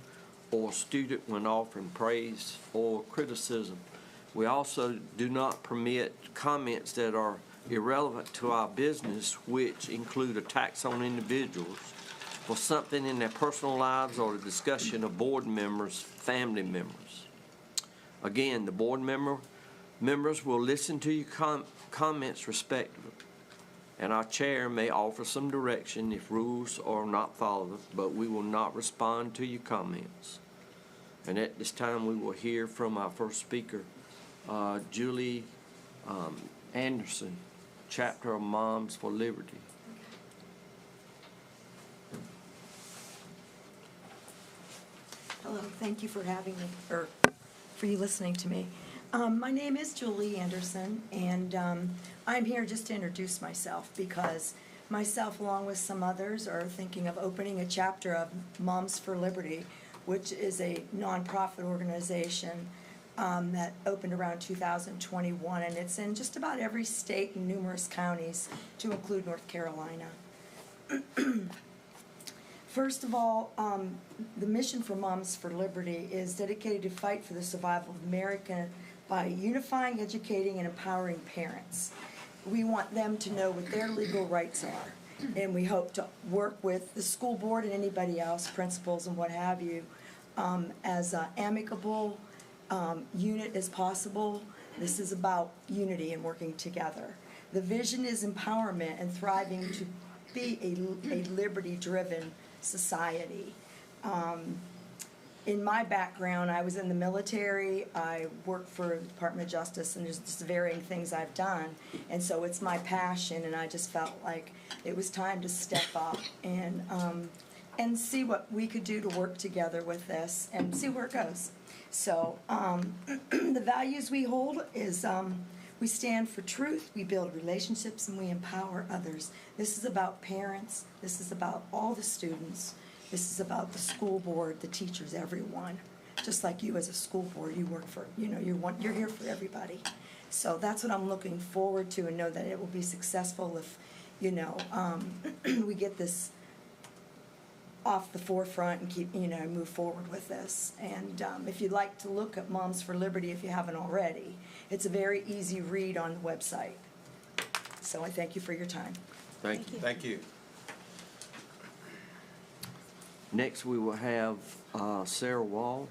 or student when offering praise or criticism. We also do not permit comments that are irrelevant to our business, which include attacks on individuals for something in their personal lives or the discussion of board members' family members. Again, the board members will listen to your comments respectively, and our chair may offer some direction if rules are not followed, but we will not respond to your comments. And at this time, we will hear from our first speaker, Julie Anderson, chapter of Moms for Liberty. Hello, thank you for having me, or for you listening to me. My name is Julie Anderson, and I'm here just to introduce myself because myself, along with some others, are thinking of opening a chapter of Moms for Liberty, which is a nonprofit organization that opened around 2021, and it's in just about every state and numerous counties, to include North Carolina. First of all, the mission for Moms for Liberty is dedicated to fight for the survival of America by unifying, educating, and empowering parents. We want them to know what their legal rights are, and we hope to work with the school board and anybody else, principals and what have you, as amicable unit as possible. This is about unity and working together. The vision is empowerment and thriving to be a liberty-driven society. In my background, I was in the military, I worked for the Department of Justice, and there's just varying things I've done, and so it's my passion, and I just felt like it was time to step up and see what we could do to work together with this and see where it goes. So the values we hold is we stand for truth, we build relationships, and we empower others. This is about parents, this is about all the students, this is about the school board, the teachers, everyone. Just like you as a school board, you work for, you're here for everybody. So that's what I'm looking forward to, and know that it will be successful if, we get this off the forefront and keep, move forward with this. And if you'd like to look at Moms for Liberty, if you haven't already, it's a very easy read on the website. So I thank you for your time. Thank you. Thank you. Next, we will have Sarah Wall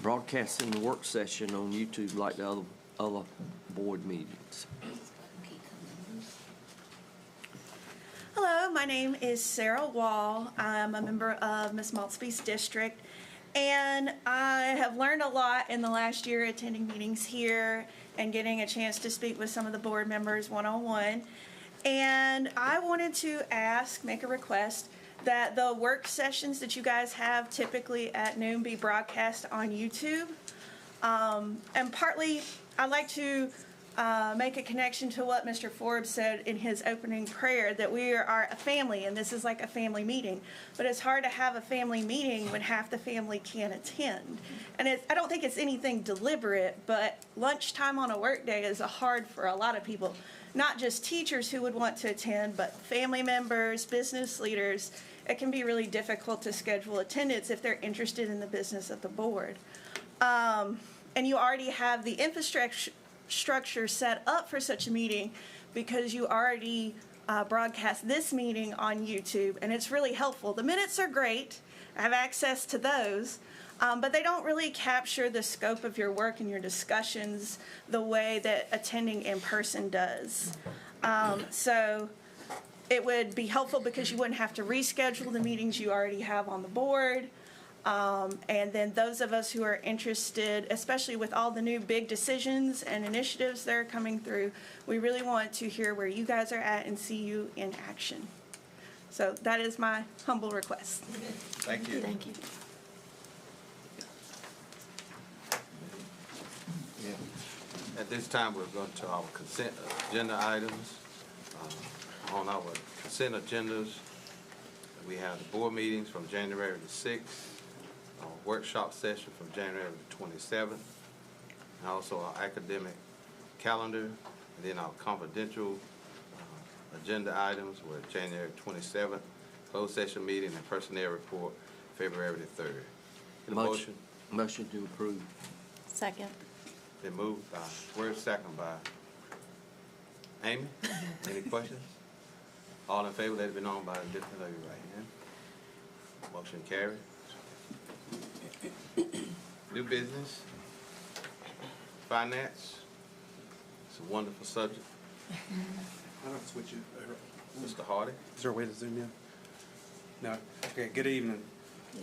broadcasting the work session on YouTube like the other board meetings. Hello, my name is Sarah Wall. I'm a member of Ms. Maltsby's district, and I have learned a lot in the last year attending meetings here and getting a chance to speak with some of the board members one-on-one. And I wanted to make a request that the work sessions that you guys have typically at noon be broadcast on YouTube. And partly, I like to make a connection to what Mr. Forbes said in his opening prayer, that we are a family and this is like a family meeting. But it's hard to have a family meeting when half the family can't attend. And I don't think it's anything deliberate, but lunchtime on a work day is hard for a lot of people. Not just teachers who would want to attend, but family members, business leaders. It can be really difficult to schedule attendance if they're interested in the business of the board. And you already have the infrastructure set up for such a meeting because you already broadcast this meeting on YouTube, and it's really helpful. The minutes are great. I have access to those, but they don't really capture the scope of your work and your discussions the way that attending in person does. So it would be helpful because you wouldn't have to reschedule the meetings you already have on the board. And then those of us who are interested, especially with all the new big decisions and initiatives that are coming through, we really want to hear where you guys are at and see you in action. So that is my humble request. Thank you. Thank you. At this time, we're going to our consent agenda items. On our consent agendas, we have the board meetings from January the 6th, our workshop session from January the 27th, and also our academic calendar, and then our confidential agenda items were January 27th, closed session meeting, and personnel report February the 3rd. Get a motion? Motion to approve. Second. Been moved by Word, second by Amy. Any questions? All in favor, let it be known by the difference of your right hand. Motion carried. New business, finance. It's a wonderful subject. I'm going to switch it. Mr. Hardy. Is there a way to zoom in? No. Okay, good evening.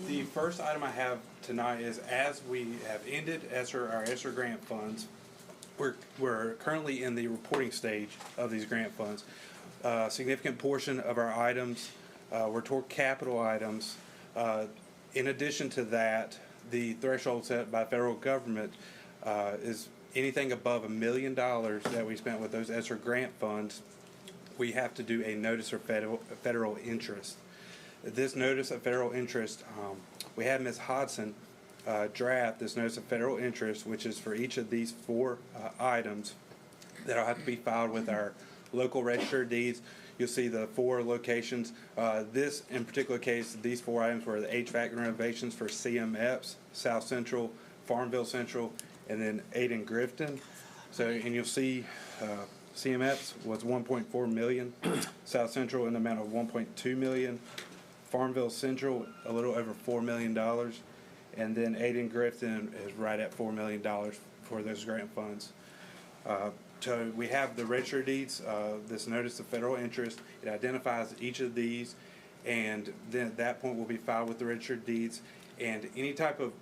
The first item I have tonight is, as we have ended our ESSER grant funds, we're currently in the reporting stage of these grant funds. A significant portion of our items were toward capital items. In addition to that, the threshold set by federal government is anything above $1 million that we spent with those ESSER grant funds, we have to do a notice of federal interest. This notice of federal interest, we had Ms. Hodson draft this notice of federal interest, which is for each of these four items that'll have to be filed with our local register of deeds. You'll see the four locations. This, in particular case, these four items were the HVAC renovations for CMFs, South Central, Farmville Central, and then Aiden Grifton. So, and you'll see CMFs was $1.4 million, South Central an amount of $1.2 million, Farmville Central a little over $4 million, and then Aiden Grifton is right at $4 million for those grant funds. So we have the register deeds, this notice of federal interest. It identifies each of these, and then at that point will be filed with the register deeds. And any type of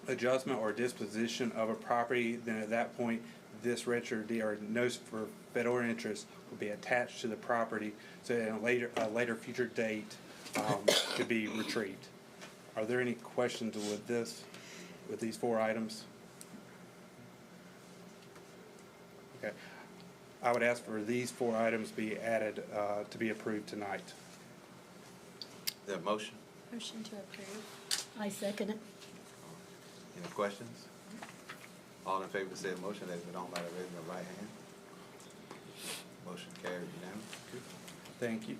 adjustment or disposition of a property, then at that point this register deed or notice for federal interest will be attached to the property, so at a later future date could be retrieved. Are there any questions with these four items? Okay. I would ask for these four items be added to be approved tonight. Is there a motion? Motion to approve. I second it. Any questions? All in favor of said motion, let it be known by the raising of the right hand. Motion carried unanimously. Thank you.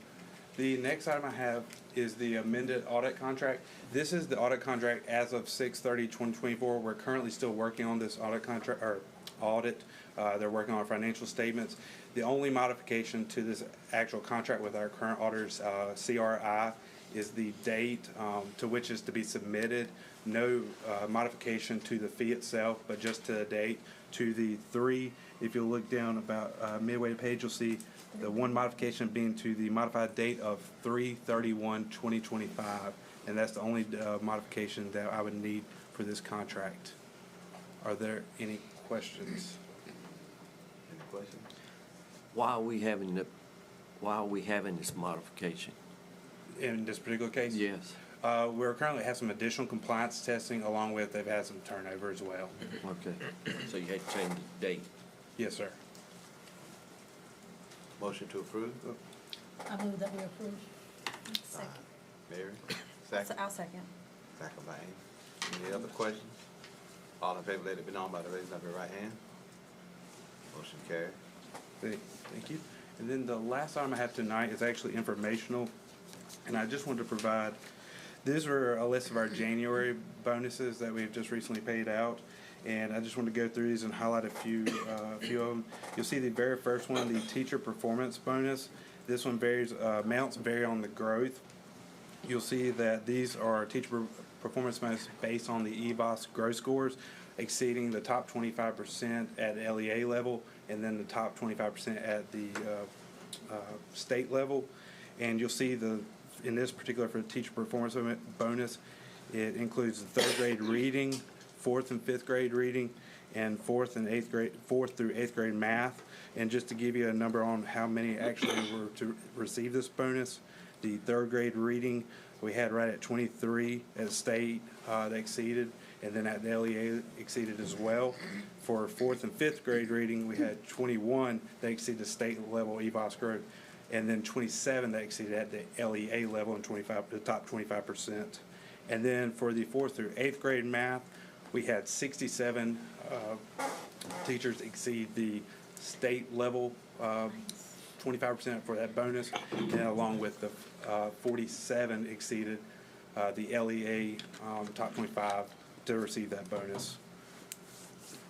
The next item I have is the amended audit contract. This is the audit contract as of 6/30/2024. We're currently still working on this audit contract or audit. They're working on our financial statements. The only modification to this actual contract with our current auditors, CRI, is the date to which is to be submitted. No modification to the fee itself, but just to the date. To the three, if you look down about midway the page, you'll see the one modification being to the modified date of 3/31/2025, and that's the only modification that I would need for this contract. Are there any questions? Any questions? Why are we having this modification? In this particular case? Yes. We're currently have some additional compliance testing, along with they've had some turnover as well. Okay. So you had to change the date. Yes, sir. Motion to approve. I move that we approve. Mary, second. I'll second. Second by Amy. Any other questions? All in favor, let it be known by the raising of your right hand. Motion carried. Thank you. And then the last item I have tonight is actually informational, and I just wanted to provide, these were a list of our January bonuses that we've just recently paid out, and I just want to go through these and highlight a few of them. You'll see the very first one, the teacher performance bonus. This one varies, amounts vary on the growth. You'll see that these are teacher performance bonus based on the EVOS growth scores, exceeding the top 25% at LEA level, and then the top 25% at the state level. And you'll see in this particular for the teacher performance bonus, it includes the third grade reading, fourth and fifth grade reading, and fourth through eighth grade math. And just to give you a number on how many actually were to receive this bonus, the third grade reading we had right at 23 at state that exceeded, and then at the LEA exceeded as well. For fourth and fifth grade reading, we had 21 that exceeded the state level EVOS growth, and then 27 that exceeded at the LEA level and the top 25%. And then for the fourth through eighth grade math, we had 67 teachers exceed the state level 25% for that bonus, and along with the 47 exceeded the LEA top 25 to receive that bonus.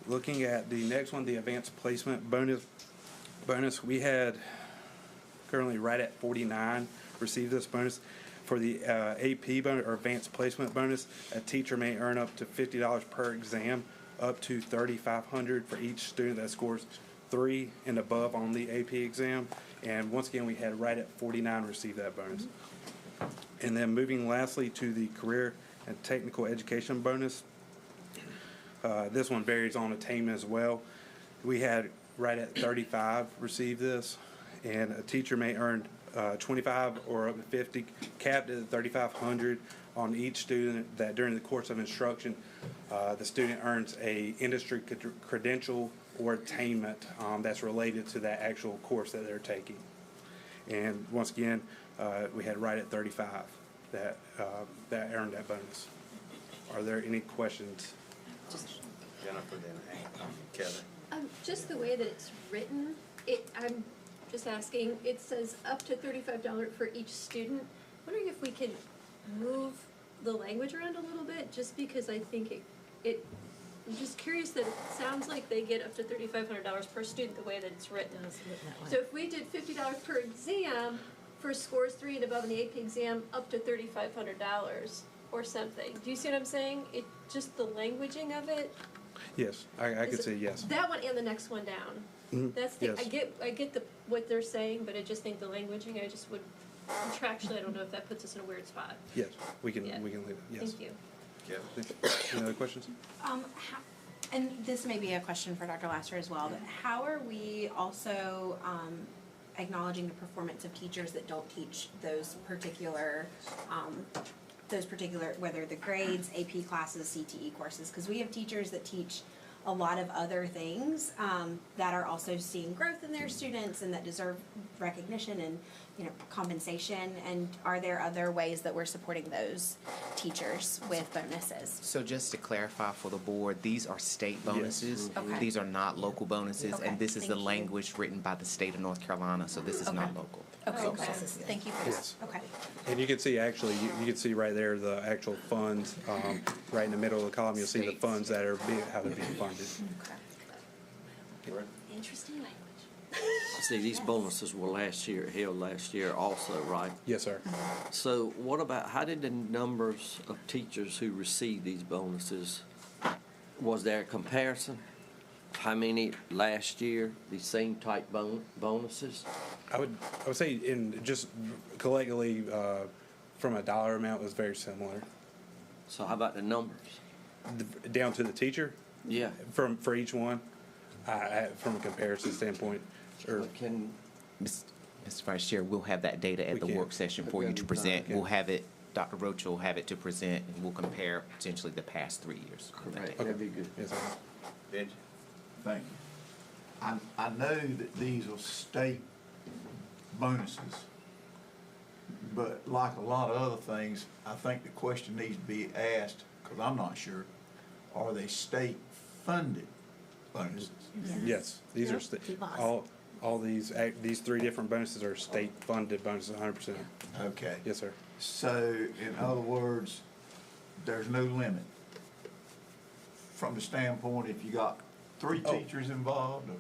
Looking at the next one, the advanced placement bonus, we had currently right at 49 receive this bonus. For the AP bonus or advanced placement bonus, a teacher may earn up to $50 per exam, up to $3,500 for each student that scores 3 and above on the AP exam. And once again, we had right at 49 receive that bonus. And then moving lastly to the career and technical education bonus. This one varies on attainment as well. We had right at 35 receive this, and a teacher may earn 25 or up to 50, capped at 3,500 on each student that during the course of instruction, the student earns a industry credential or attainment that's related to that actual course that they're taking. And once again, we had right at 35 that earned that bonus. Are there any questions? Jennifer, then Kelly. Just the way that it's written, I'm just asking, it says up to $35 for each student. Wondering if we can move the language around a little bit, just because I think I'm just curious that it sounds like they get up to $3,500 per student the way that it's written. So if we did $50 per exam for scores 3 and above in the AP exam, up to $3,500 or something. Do you see what I'm saying? It just the languaging of it. Yes, I could say yes. That one and the next one down. Mm-hmm. That's the Yes. I get what they're saying, but I just think the languaging, I just would contractually, I don't know if that puts us in a weird spot. Yes, we can Yeah. leave it. Yes. Thank you. Any other questions? And this may be a question for Dr. Lasser as well, but how are we also acknowledging the performance of teachers that don't teach those particular, whether the grades, AP classes, CTE courses? Because we have teachers that teach a lot of other things that are also seeing growth in their students and that deserve recognition and compensation. And are there other ways that we're supporting those teachers with bonuses? So just to clarify for the board, these are state bonuses. Yes. Okay. These are not local bonuses, Okay. and this is the Thank you. language written by the state of North Carolina, so this is Okay. not local. Okay, So- thank you for Yes. that. Okay. And you can see actually, you can see right there the actual funds, right in the middle of the column, you'll see the funds that are how they're being funded. Interesting language. See, these bonuses were held last year also, right? Yes, sir. So what about, how did the numbers of teachers who received these bonuses, was there a comparison? How many last year, the same type bonuses? I would say in just collectively, from a dollar amount was very similar. So how about the numbers? Down to the teacher? Yeah. For each one, from a comparison standpoint, or Mr. Vice Chair, we'll have that data at the work session for you to present. We'll have it, Dr. Roach will have it to present, and we'll compare potentially the past 3 years. Correct. That'd be good. Yes, sir. Benji. Thank you. I know that these are state bonuses. But like a lot of other things, I think the question needs to be asked, because I'm not sure, are they state-funded bonuses? Yes, these are all these three different bonuses are state-funded bonuses, 100%. Okay. Yes, sir. So, in other words, there's no limit from the standpoint if you got 3 teachers involved or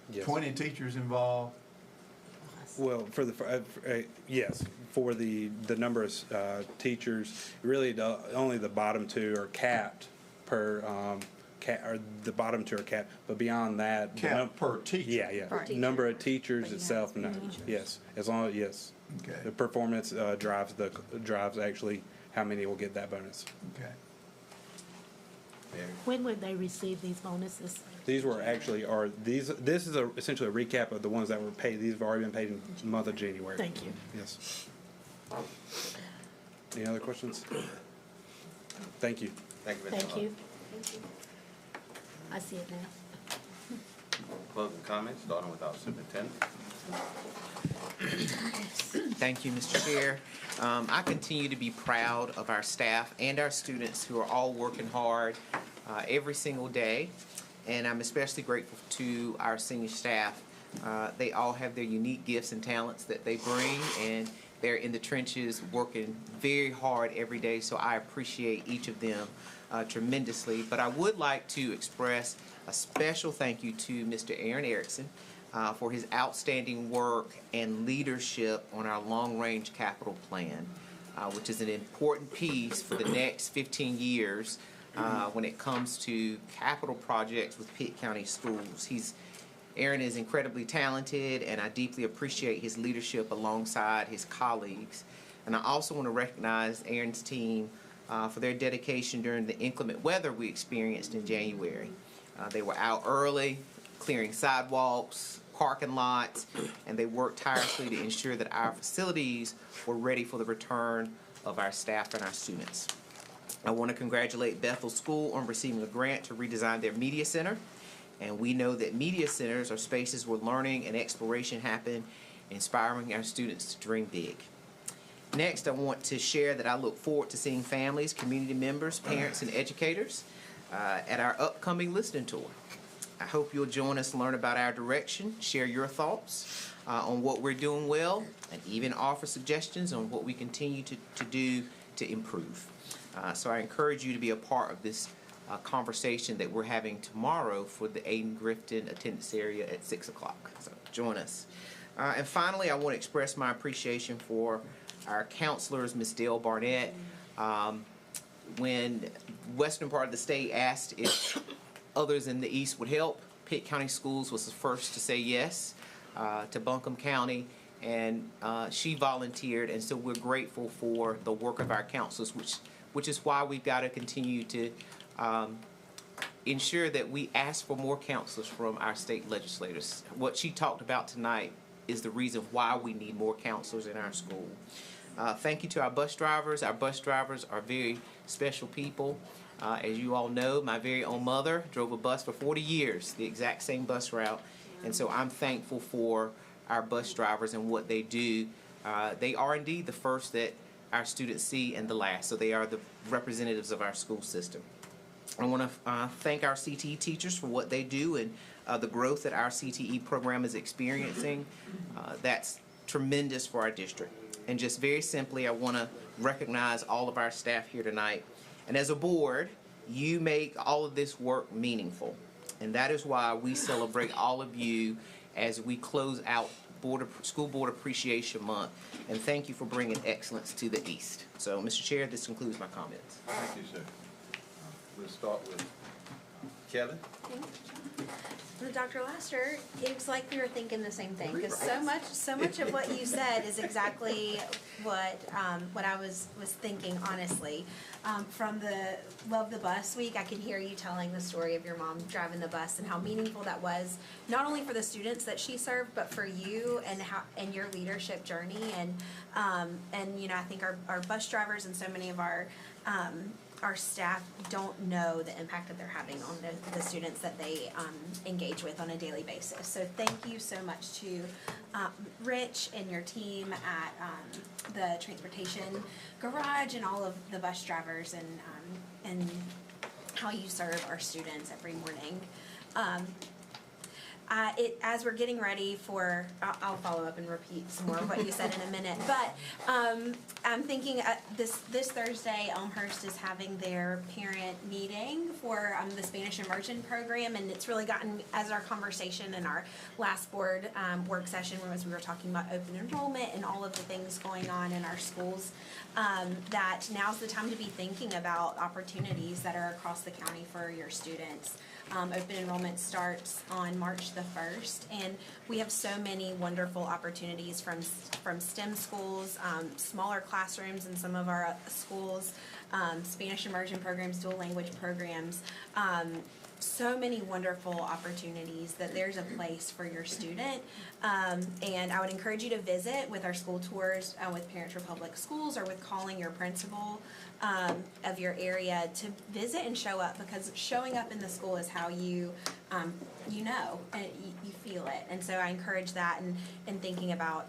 Yes. 20 teachers involved. Well, for yes, for the number of teachers, really only the bottom 2 are capped per or the bottom 2 are capped, but beyond that, Capped per teacher. Yeah. Number of teachers itself, no. Yes, as long as Okay. the performance drives actually how many will get that bonus. Okay. When would they receive these bonuses? These were actually this is essentially a recap of the ones that were paid. These have already been paid in the month of January. Thank you. Yes. Any other questions? Thank you. Thank you, Mr. Thank Hall. you. I see it now. Closing comments, starting with our superintendent. Thank you, Mr. Chair. I continue to be proud of our staff and our students who are all working hard every single day. And I'm especially grateful to our senior staff. They all have their unique gifts and talents that they bring, and they're in the trenches working very hard every day, so I appreciate each of them tremendously. But I would like to express a special thank you to Mr. Aaron Erickson for his outstanding work and leadership on our long-range capital plan, which is an important piece for the next 15 years when it comes to capital projects with Pitt County Schools. Aaron is incredibly talented, and I deeply appreciate his leadership alongside his colleagues. And I also want to recognize Aaron's team for their dedication during the inclement weather we experienced in January. They were out early, clearing sidewalks, parking lots, and they worked tirelessly to ensure that our facilities were ready for the return of our staff and our students. I want to congratulate Bethel School on receiving a grant to redesign their media center. And we know that media centers are spaces where learning and exploration happen, inspiring our students to dream big. Next, I want to share that I look forward to seeing families, community members, parents, and educators at our upcoming listening tour. I hope you'll join us to learn about our direction, share your thoughts on what we're doing well, and even offer suggestions on what we continue to do to improve. So I encourage you to be a part of this conversation that we're having tomorrow for the Aiden Grifton attendance area at 6 o'clock. So join us. And finally, I want to express my appreciation for our counselors, Ms. Dale Barnett. When western part of the state asked if others in the east would help, Pitt County Schools was the first to say yes to Buncombe County, and she volunteered, and so we're grateful for the work of our counselors, which is why we've got to continue to ensure that we ask for more counselors from our state legislators. What she talked about tonight is the reason why we need more counselors in our school. Thank you to our bus drivers. Our bus drivers are very special people. As you all know, my very own mother drove a bus for 40 years, the exact same bus route, and so I'm thankful for our bus drivers and what they do. They are indeed the first that our students see and the last, so they are the representatives of our school system. I want to thank our CTE teachers for what they do and the growth that our CTE program is experiencing. That's tremendous for our district. And just very simply, I want to recognize all of our staff here tonight. And as a board, you make all of this work meaningful. And that is why we celebrate all of you as we close out School Board Appreciation Month. And thank you for bringing excellence to the East. So, Mr. Chair, this concludes my comments. Thank you, sir. We'll start with Kelly. Dr. Laster, it was like we were thinking the same thing, because so much of what you said is exactly what I was thinking, honestly. From the Love the Bus week, I could hear you telling the story of your mom driving the bus and how meaningful that was, not only for the students that she served, but for you and your leadership journey. And I think our bus drivers and so many of our staff don't know the impact that they're having on the students that they engage with on a daily basis. So thank you so much to Rich and your team at the transportation garage and all of the bus drivers and how you serve our students every morning. As we're getting ready for, I'll follow up and repeat some more of what you said in a minute, but I'm thinking this Thursday, Elmhurst is having their parent meeting for the Spanish Immersion program, and it's really gotten, as our conversation in our last board work session, as we were talking about open enrollment and all of the things going on in our schools, that now's the time to be thinking about opportunities that are across the county for your students. Open enrollment starts on March the 1st, and we have so many wonderful opportunities from STEM schools, smaller classrooms in some of our schools, Spanish immersion programs, dual language programs, so many wonderful opportunities that there's a place for your student. And I would encourage you to visit with our school tours with Parents Republic Schools or with calling your principal of your area to visit and show up, because showing up in the school is how you know, and you feel it. And so I encourage that and thinking about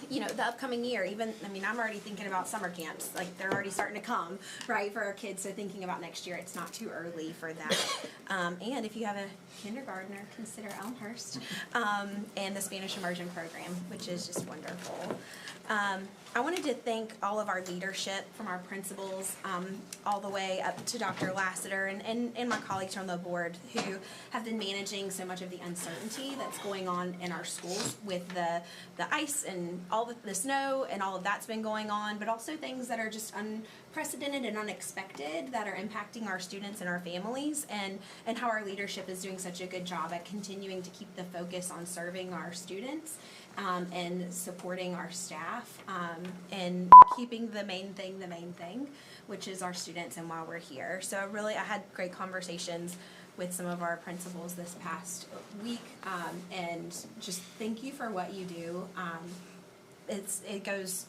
the upcoming year. Even, I'm already thinking about summer camps. Like, they're already starting to come, right, for our kids. So thinking about next year, it's not too early for that. And if you have a kindergartner, consider Elmhurst and the Spanish Immersion Program, which is just wonderful. I wanted to thank all of our leadership, from our principals all the way up to Dr. Lassiter and my colleagues from the board, who have been managing so much of the uncertainty that's going on in our schools with the ice and all the snow and all of that's been going on, but also things that are just unprecedented and unexpected that are impacting our students and our families, and how our leadership is doing such a good job at continuing to keep the focus on serving our students and supporting our staff, and keeping the main thing, which is our students and why we're here. So I had great conversations with some of our principals this past week, and just thank you for what you do. It goes,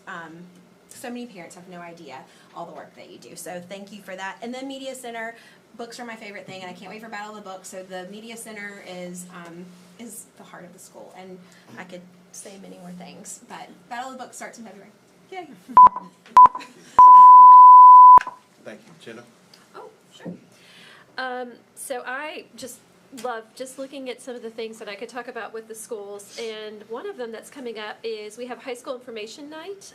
so many parents have no idea all the work that you do. So thank you for that. And then Media Center, books are my favorite thing, and I can't wait for Battle of the Books. So the Media Center is the heart of the school, and I could say many more things, but Battle of the Books starts in February. Yay. Thank you. Jenna? Oh, sure. So I just love just looking at some of the things that I could talk about with the schools, and one of them that's coming up is we have high school information night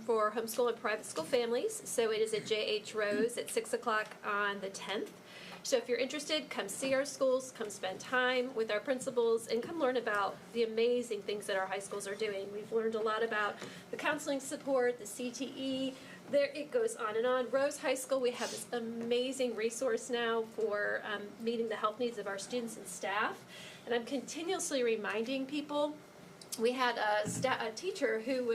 for homeschool and private school families. So it is at J.H. Rose at 6 o'clock on the 10th. So if you're interested, come see our schools, come spend time with our principals, and come learn about the amazing things that our high schools are doing. We've learned a lot about the counseling support, the CTE. There, it goes on and on. Rose High School, we have this amazing resource now for meeting the health needs of our students and staff. And I'm continuously reminding people. We had a teacher who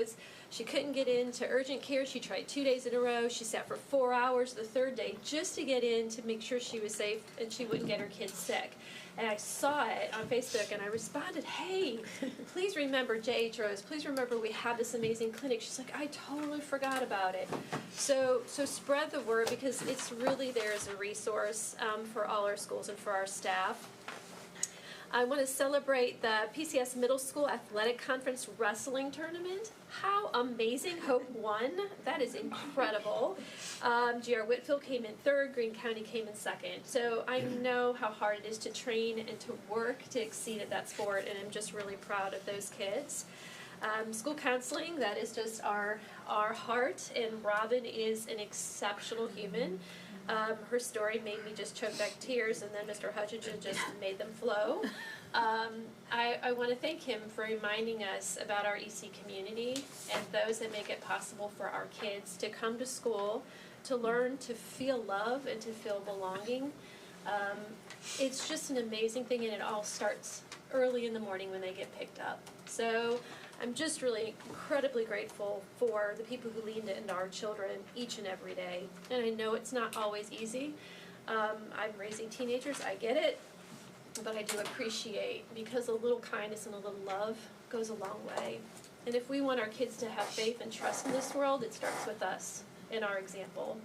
she couldn't get into urgent care. She tried 2 days in a row. She sat for 4 hours the third day just to get in to make sure she was safe and she wouldn't get her kids sick. And I saw it on Facebook, and I responded, hey, please remember J.H. Rose. Please remember we have this amazing clinic. She's like, I totally forgot about it. So spread the word, because it's really there as a resource for all our schools and for our staff. I want to celebrate the PCS Middle School Athletic Conference Wrestling Tournament. How amazing. Hope won. That is incredible. G.R. Whitfield came in third. Greene County came in second. So I know how hard it is to train and to work to exceed at that sport, and I'm just really proud of those kids. School counseling, that is just our heart, and Robin is an exceptional human. Her story made me just choke back tears, and then Mr. Hutchinson just made them flow. I want to thank him for reminding us about our EC community and those that make it possible for our kids to come to school, to learn, to feel love, and to feel belonging. It's just an amazing thing, and it all starts early in the morning when they get picked up. So I'm just really incredibly grateful for the people who lean into our children each and every day. And I know it's not always easy. I'm raising teenagers, I get it, but I do appreciate, because a little kindness and a little love goes a long way. And if we want our kids to have faith and trust in this world, it starts with us and our example.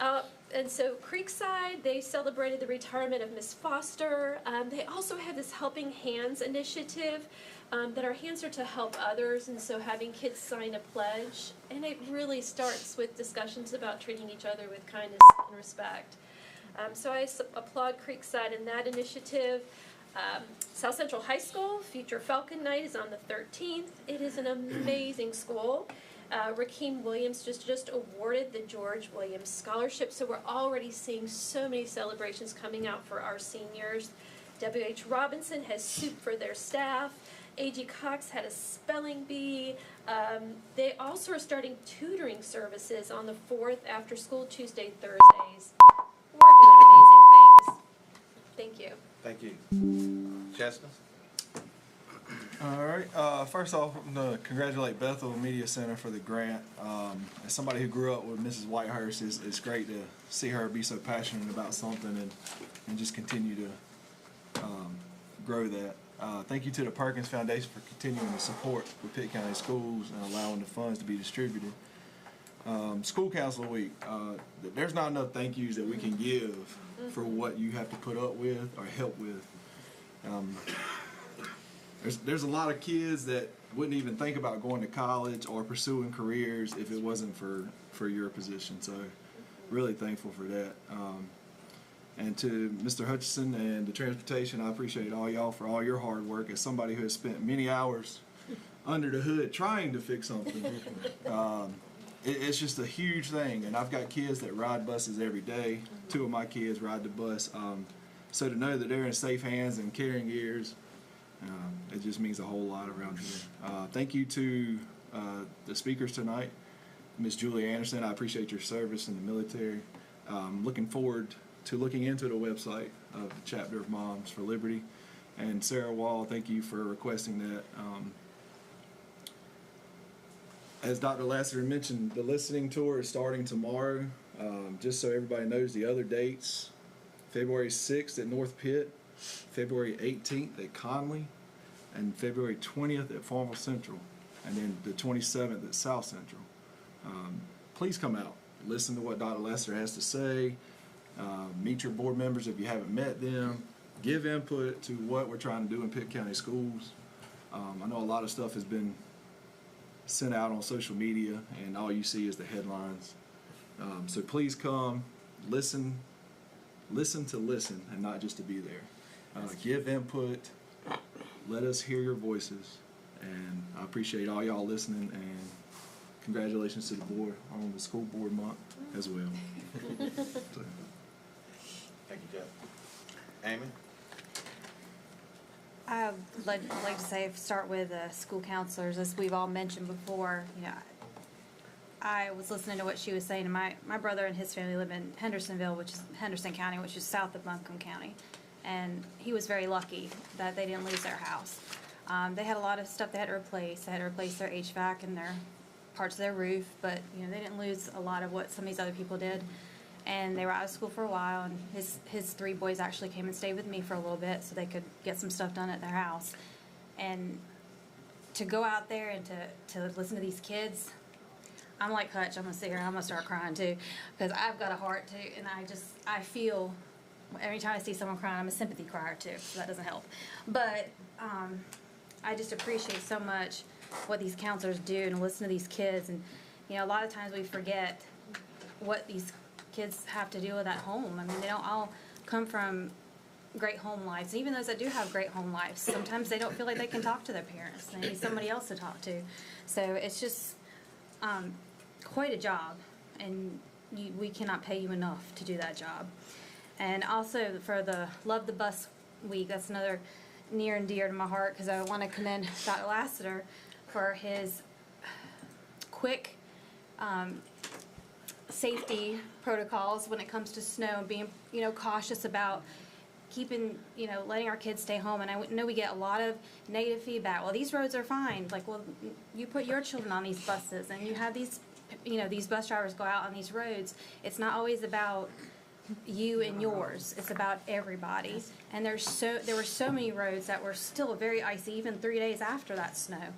And so Creekside, they celebrated the retirement of Miss Foster. They also have this Helping Hands initiative, that our hands are to help others, and so having kids sign a pledge. And it really starts with discussions about treating each other with kindness and respect. So I applaud Creekside in that initiative. South Central High School, Future Falcon Night is on the 13th. It is an amazing school. Rakeem Williams just awarded the George Williams Scholarship, so we're already seeing so many celebrations coming out for our seniors. W.H. Robinson has soup for their staff. A.G. Cox had a spelling bee. They also are starting tutoring services on the 4th after school, Tuesday, Thursdays. We're doing amazing things. Thank you. Thank you. Chester? All right. First off, I'm going to congratulate Bethel Media Center for the grant. As somebody who grew up with Mrs. Whitehurst, it's great to see her be so passionate about something and just continue to grow that. Thank you to the Perkins Foundation for continuing to support with Pitt County Schools and allowing the funds to be distributed. School Council Week. There's not enough thank yous that we can give for what you have to put up with or help with. There's a lot of kids that wouldn't even think about going to college or pursuing careers if it wasn't for your position. So really thankful for that. And to Mr. Hutchison and the transportation, I appreciate all y'all for all your hard work. As somebody who has spent many hours under the hood trying to fix something, it's just a huge thing. And I've got kids that ride buses every day. 2 of my kids ride the bus. So to know that they're in safe hands and carrying gears, it just means a whole lot around here. Thank you to the speakers tonight. Ms. Julie Anderson, I appreciate your service in the military. Looking forward to looking into the website of the Chapter of Moms for Liberty. And Sarah Wall, thank you for requesting that. As Dr. Lassiter mentioned, the listening tour is starting tomorrow. Just so everybody knows the other dates, February 6th at North Pitt, February 18th at Conley, and February 20th at Farmville Central, and then the 27th at South Central. Please come out, listen to what Dr. Lassiter has to say, meet your board members if you haven't met them, give input to what we're trying to do in Pitt County Schools. I know a lot of stuff has been sent out on social media, and all you see is the headlines. So please come, listen to listen, and not just to be there. Give input, let us hear your voices, and I appreciate all y'all listening, and congratulations to the board on the school board month as well. So. Thank you, Jeff. Amy? I'd like to say, start with school counselors. As we've all mentioned before, I was listening to what she was saying, and my brother and his family live in Hendersonville, which is Henderson County, which is south of Buncombe County. And he was very lucky that they didn't lose their house. They had a lot of stuff they had to replace. They had to replace their HVAC and their parts of their roof, but they didn't lose a lot of what some of these other people did. And they were out of school for a while, and his 3 boys actually came and stayed with me for a little bit so they could get some stuff done at their house. And to go out there and to listen to these kids, I'm like Hutch, I'm gonna sit here and I'm gonna start crying too, because I've got a heart too, and I feel, every time I see someone crying, I'm a sympathy crier too, so that doesn't help. But I just appreciate so much what these counselors do and listen to these kids. And a lot of times we forget what these kids have to deal with at home. I mean, they don't all come from great home lives. Even those that do have great home lives, sometimes they don't feel like they can talk to their parents. They need somebody else to talk to. So it's just quite a job, and we cannot pay you enough to do that job. And also for the Love the Bus Week, that's another near and dear to my heart, because I want to commend Dr. Lassiter for his quick safety protocols when it comes to snow, and being cautious about keeping letting our kids stay home. And I know we get a lot of negative feedback. Well, these roads are fine. Like, well, you put your children on these buses, and you have these these bus drivers go out on these roads. It's not always about you and yours. It's about everybody. And there were so many roads that were still very icy even 3 days after that snow.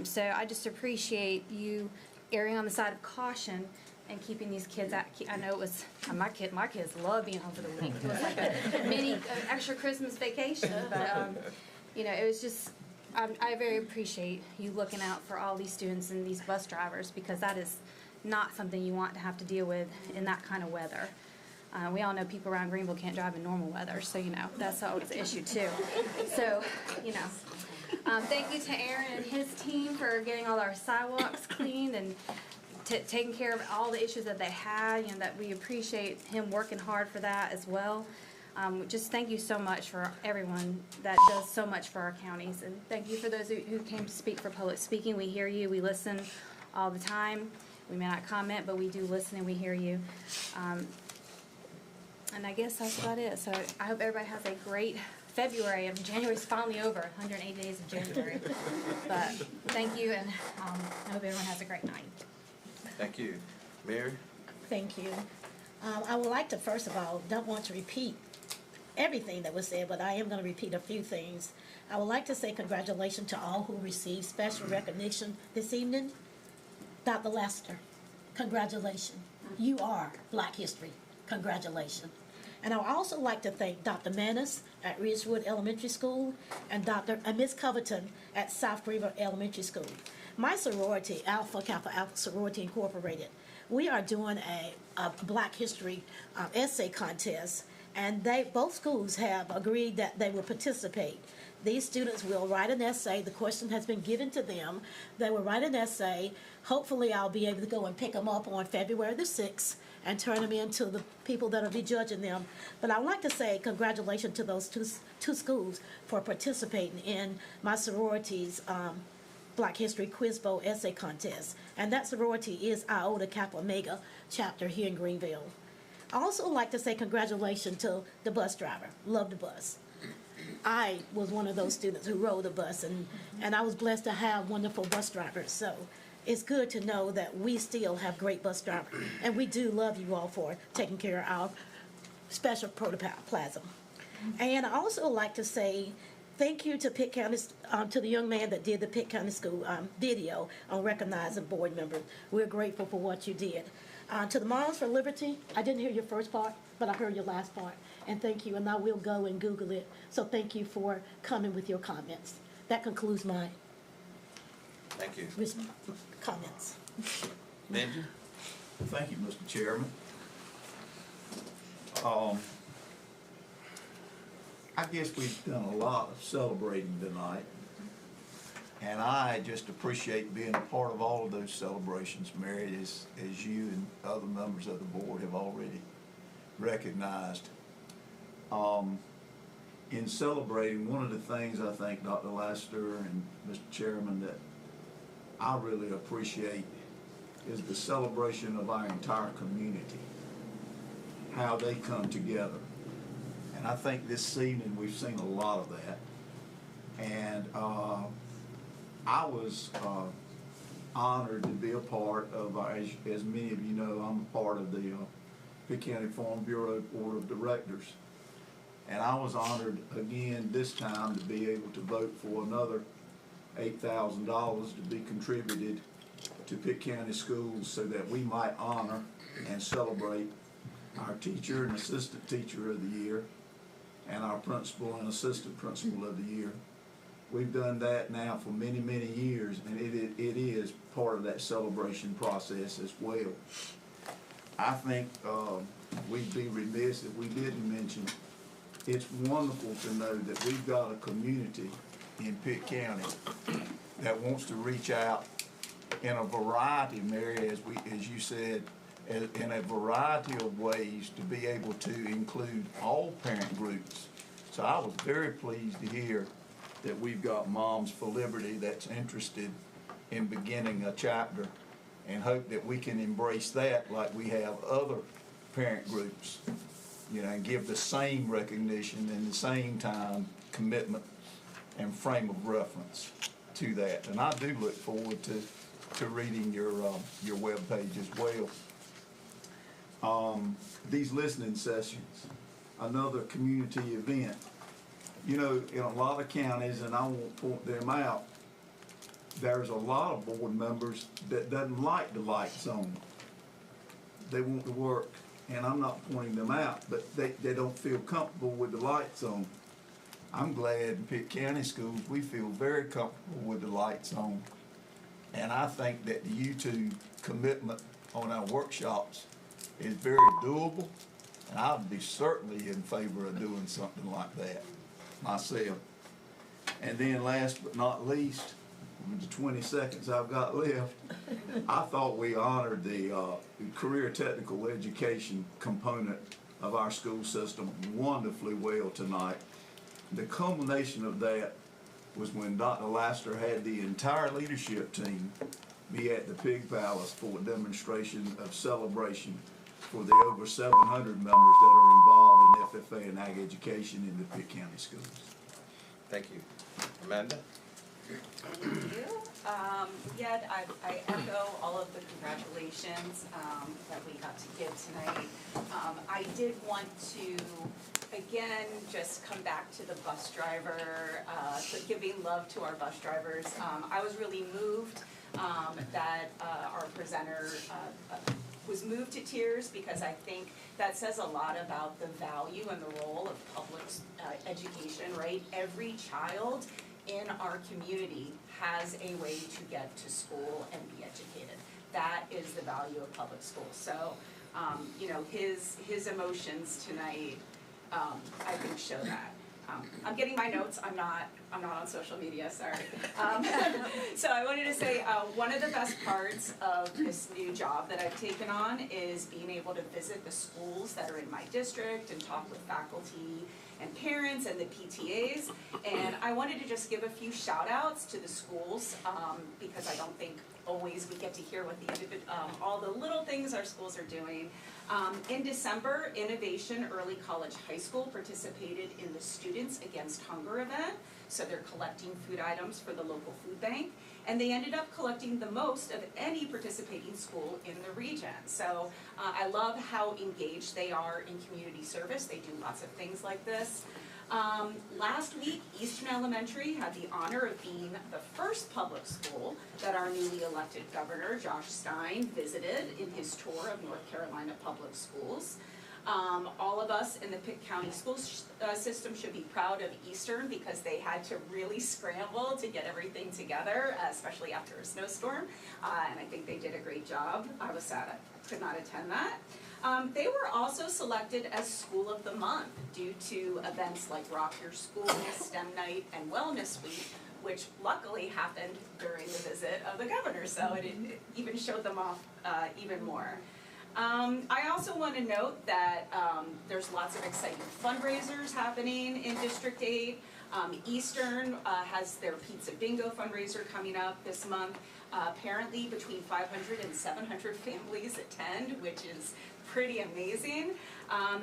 So I just appreciate you erring on the side of caution and keeping these kids out. I know it was, my kids love being home for the week. It was like a mini extra Christmas vacation, but, you know, it was just, I very appreciate you looking out for all these students and these bus drivers, because that is not something you want to have to deal with in that kind of weather. We all know people around Greenville can't drive in normal weather, so, you know, that's always an issue too. So, you know, thank you to Aaron and his team for getting all our sidewalks cleaned and taking care of all the issues that they had, you know, that we appreciate him working hard for that as well. Just thank you so much for everyone that does so much for our counties, and thank you for those who came to speak for public speaking. We hear you, we listen all the time. We may not comment, but we do listen and we hear you. And I guess that's about it. So I hope everybody has a great February, and January's finally over, 180 days of January. But thank you, and I hope everyone has a great night. Thank you. Mary? Thank you. I would like to, first of all, don't want to repeat everything that was said, but I am going to repeat a few things. I would like to say congratulations to all who received special recognition this evening. Dr. Lester, congratulations. You are Black History. Congratulations. And I would also like to thank Dr. Manis at Ridgewood Elementary School and Miss Coverton at South Greenville Elementary School. My sorority, Alpha Kappa Alpha Sorority Incorporated, we are doing a Black History essay contest, and both schools have agreed that they will participate. These students will write an essay. The question has been given to them. They will write an essay. Hopefully I'll be able to go and pick them up on February the 6th and turn them into the people that will be judging them. But I would like to say congratulations to those two schools for participating in my sorority's Black History Quiz Bowl essay contest. And that sorority is Iota Kappa Omega chapter here in Greenville. I also like to say congratulations to the bus driver. Love the bus. I was one of those students who rode the bus, and I was blessed to have wonderful bus drivers. So it's good to know that we still have great bus drivers, and we do love you all for taking care of our special protoplasm. And I also like to say thank you to Pitt County, to the young man that did the Pitt County School video on recognizing board members. We're grateful for what you did. To the Moms for Liberty, I didn't hear your first part, but I heard your last part. And thank you, and I will go and Google it. So thank you for coming with your comments. That concludes my Thank you. Comments. Benji? Thank you, Mr. Chairman. I guess we've done a lot of celebrating tonight, and I just appreciate being a part of all of those celebrations, Mary, as you and other members of the board have already recognized. In celebrating, one of the things I think, Dr. Laster and Mr. Chairman, that I really appreciate is the celebration of our entire community, how they come together. And I think this evening we've seen a lot of that. And I was honored to be a part of, as many of you know, I'm a part of the Pitt County Farm Bureau Board of Directors. And I was honored again this time to be able to vote for another $8,000 to be contributed to Pitt County Schools so that we might honor and celebrate our teacher and assistant teacher of the year and our principal and assistant principal of the year. We've done that now for many, many years, and it is part of that celebration process as well. I think we'd be remiss if we didn't mention it's wonderful to know that we've got a community in Pitt County that wants to reach out in a variety, Mary, as you said, in a variety of ways to be able to include all parent groups. So I was very pleased to hear that we've got Moms for Liberty that's interested in beginning a chapter, and hope that we can embrace that like we have other parent groups, you know, and give the same recognition and the same time commitment and frame of reference to that. And I do look forward to reading your webpage as well. These listening sessions, another community event. You know, in a lot of counties, and I won't point them out, there's a lot of board members that doesn't like the lights on. they want to work, and I'm not pointing them out, but they don't feel comfortable with the lights on. I'm glad in Pitt County Schools, we feel very comfortable with the lights on. And I think that the YouTube commitment on our workshops is very doable, and I'd be certainly in favor of doing something like that myself. And then last but not least, with the 20 seconds I've got left, I thought we honored the career technical education component of our school system wonderfully well tonight. The culmination of that was when Dr. Laster had the entire leadership team be at the Pig Palace for a demonstration of celebration for the over 700 members that are involved in FFA and ag education in the Pitt County schools. Thank you. Amanda? Thank you. I echo all of the congratulations that we got to give tonight. I did want to, again, just come back to the bus driver, giving love to our bus drivers. I was really moved that our presenter was moved to tears, because I think that says a lot about the value and the role of public education, right? Every child in our community has a way to get to school and be educated. That is the value of public schools. So, his emotions tonight, I think show that. I'm getting my notes. I'm not on social media. Sorry. So I wanted to say one of the best parts of this new job that I've taken on is being able to visit the schools that are in my district and talk with faculty and parents and the PTAs. And I wanted to just give a few shout outs to the schools because I don't think always we get to hear what all the little things our schools are doing. In December, Innovation Early College High School participated in the Students Against Hunger event. So they're collecting food items for the local food bank. And they ended up collecting the most of any participating school in the region. So I love how engaged they are in community service. They do lots of things like this. Last week, Eastern Elementary had the honor of being the first public school that our newly elected governor, Josh Stein, visited in his tour of North Carolina public schools. All of us in the Pitt County school system should be proud of Eastern, because they had to really scramble to get everything together, especially after a snowstorm, and I think they did a great job. I was sad I could not attend that. They were also selected as School of the Month due to events like Rock Your School, STEM Night, and Wellness Week, which luckily happened during the visit of the governor, so it even showed them off even more. I also want to note that there's lots of exciting fundraisers happening in District 8. Eastern has their Pizza Bingo fundraiser coming up this month. Apparently between 500 and 700 families attend, which is pretty amazing.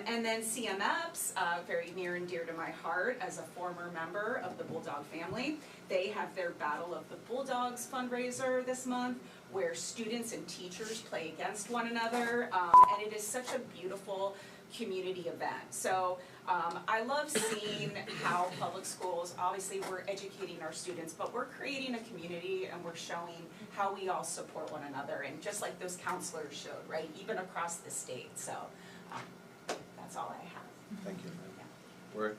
And then CMEPS, very near and dear to my heart as a former member of the Bulldog family. They have their Battle of the Bulldogs fundraiser this month, where students and teachers play against one another, and it is such a beautiful community event. So I love seeing how public schools, obviously we're educating our students, but we're creating a community and we're showing how we all support one another, and just like those counselors showed, right, even across the state. So that's all I have. Thank you. Word?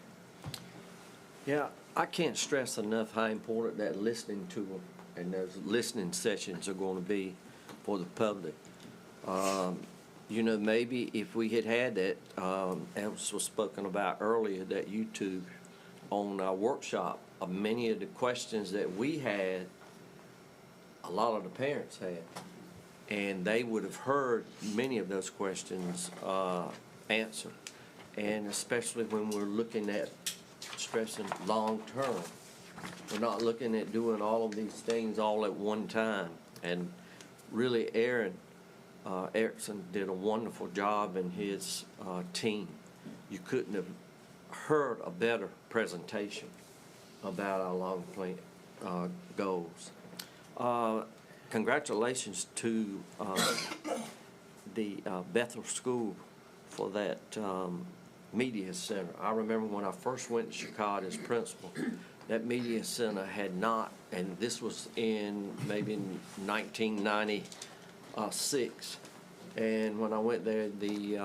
Yeah, I can't stress enough how important that listening to them and those listening sessions are going to be for the public. Maybe if we had that, as was spoken about earlier, that YouTube on our workshop, many of the questions that we had, a lot of the parents had, and they would have heard many of those questions answered. And especially when we're looking at stressing long term. We're not looking at doing all of these things all at one time. And really, Aaron Erickson did a wonderful job in his team. You couldn't have heard a better presentation about our long-term goals. Congratulations to the Bethel School for that media center. I remember when I first went to Chicago as principal, that media center had not, and this was in maybe 1996, And when I went there, the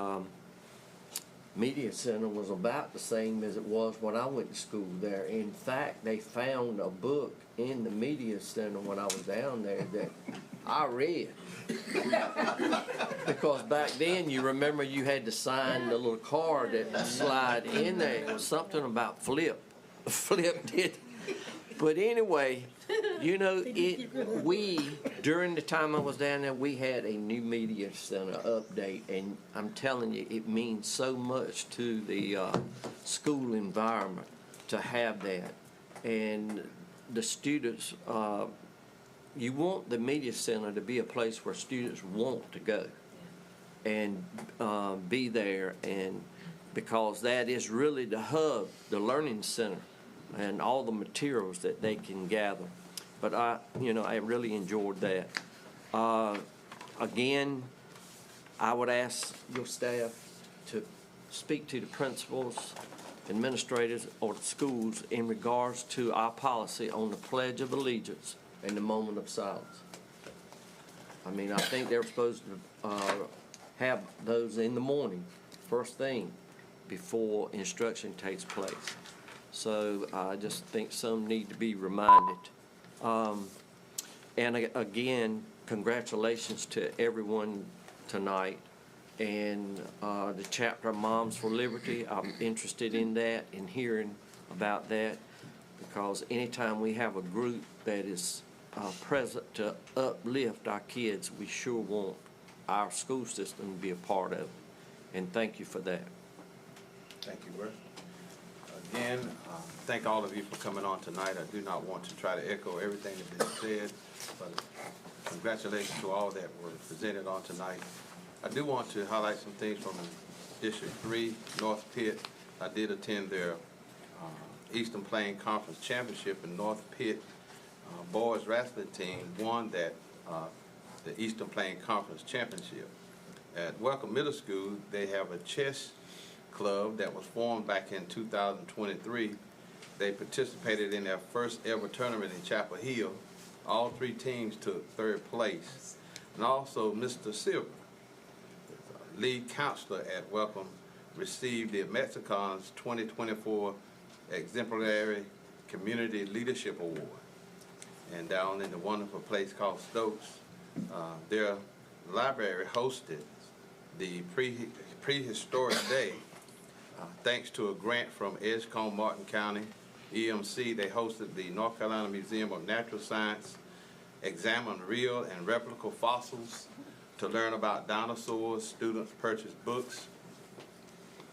media center was about the same as it was when I went to school there. In fact, they found a book in the media center when I was down there that I read. Because back then, you remember you had to sign the little card that would slide in there. It was something about Flip. Flip did. But anyway, you know, during the time I was down there, we had a new media center update, and I'm telling you, it means so much to the school environment to have that. And the students, you want the media center to be a place where students want to go and be there, and because that is really the hub, the learning center, and all the materials that they can gather. But I really enjoyed that. Again, I would ask your staff to speak to the principals, administrators, or the schools in regards to our policy on the Pledge of Allegiance and the moment of silence. I mean, I think they're supposed to have those in the morning, first thing, before instruction takes place. So I just think some need to be reminded. And again, congratulations to everyone tonight. And the chapter of Moms for Liberty, I'm interested in that and hearing about that, because anytime we have a group that is present to uplift our kids, we sure want our school system to be a part of it. And thank you for that. Thank you, Bert. Again, thank all of you for coming on tonight. I do not want to try to echo everything that has been said, but congratulations to all that were presented on tonight. I do want to highlight some things from District 3, North Pitt. I did attend their Eastern Plain Conference Championship, in North Pitt. Boys wrestling team won that the Eastern Plain Conference Championship. At Welcome Middle School, they have a chess club that was formed back in 2023. They participated in their first ever tournament in Chapel Hill. All three teams took third place. And also Mr. Silver, lead counselor at Welcome, received the Mexicon's 2024 Exemplary Community Leadership Award. And down in the wonderful place called Stokes, their library hosted the prehistoric day. Thanks to a grant from Edgecombe, Martin County, EMC, they hosted the North Carolina Museum of Natural Science, examined real and replica fossils to learn about dinosaurs. Students purchased books,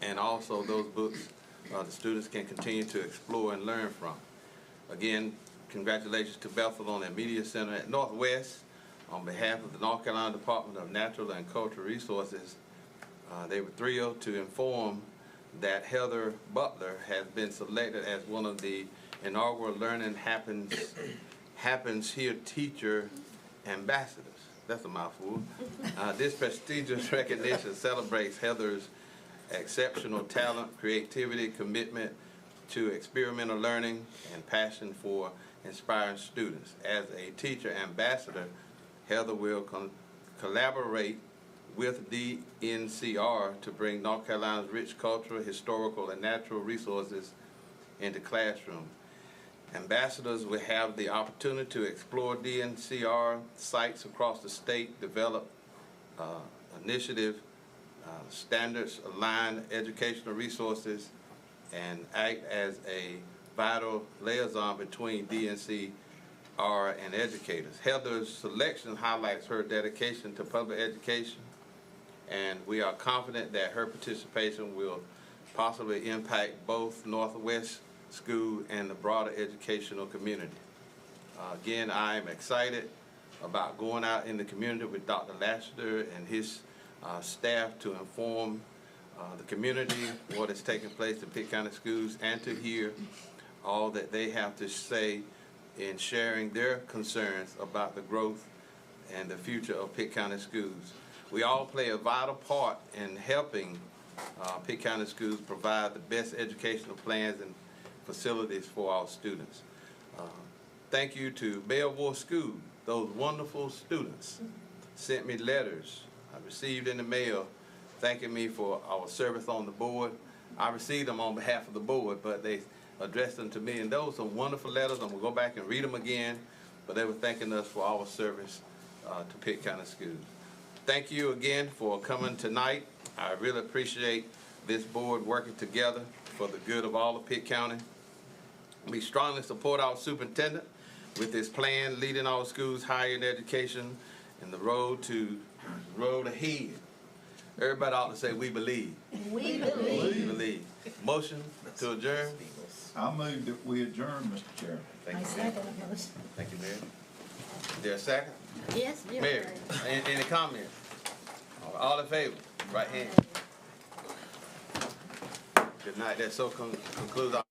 and also those books the students can continue to explore and learn from. Again, congratulations to Bethel on their media center at Northwest. On behalf of the North Carolina Department of Natural and Cultural Resources, they were thrilled to inform that Heather Butler has been selected as one of the inaugural Learning Happens Here teacher ambassadors. That's a mouthful. This prestigious recognition celebrates Heather's exceptional talent, creativity, commitment to experimental learning, and passion for inspiring students. As a teacher ambassador, Heather will collaborate with DNCR to bring North Carolina's rich cultural, historical, and natural resources into classroom. Ambassadors will have the opportunity to explore DNCR sites across the state, develop initiative standards, align educational resources, and act as a vital liaison between DNCR and educators. Heather's selection highlights her dedication to public education, and we are confident that her participation will possibly impact both Northwest School and the broader educational community. Again, I am excited about going out in the community with Dr. Lassiter and his staff to inform the community what is taking place in Pitt County schools, and to hear all that they have to say in sharing their concerns about the growth and the future of Pitt County schools. We all play a vital part in helping Pitt County schools provide the best educational plans and facilities for our students. Thank you to Beowulf School. Those wonderful students sent me letters I received in the mail thanking me for our service on the board. I received them on behalf of the board, but they addressed them to me, and those are wonderful letters. I'm gonna go back and read them again, but they were thanking us for our service to Pitt County Schools. Thank you again for coming tonight. I really appreciate this board working together for the good of all of Pitt County. We strongly support our superintendent with his plan leading our schools higher in education and the road ahead. Everybody ought to say, we believe. We believe. We believe. Motion to adjourn. I move that we adjourn, Mr. Chairman. Thank I you, second Mayor. the motion. Thank you, Mayor. Is there a second? Yes, Mayor. Mayor, any comments? All in favor? Right hand. Good night. That so concludes our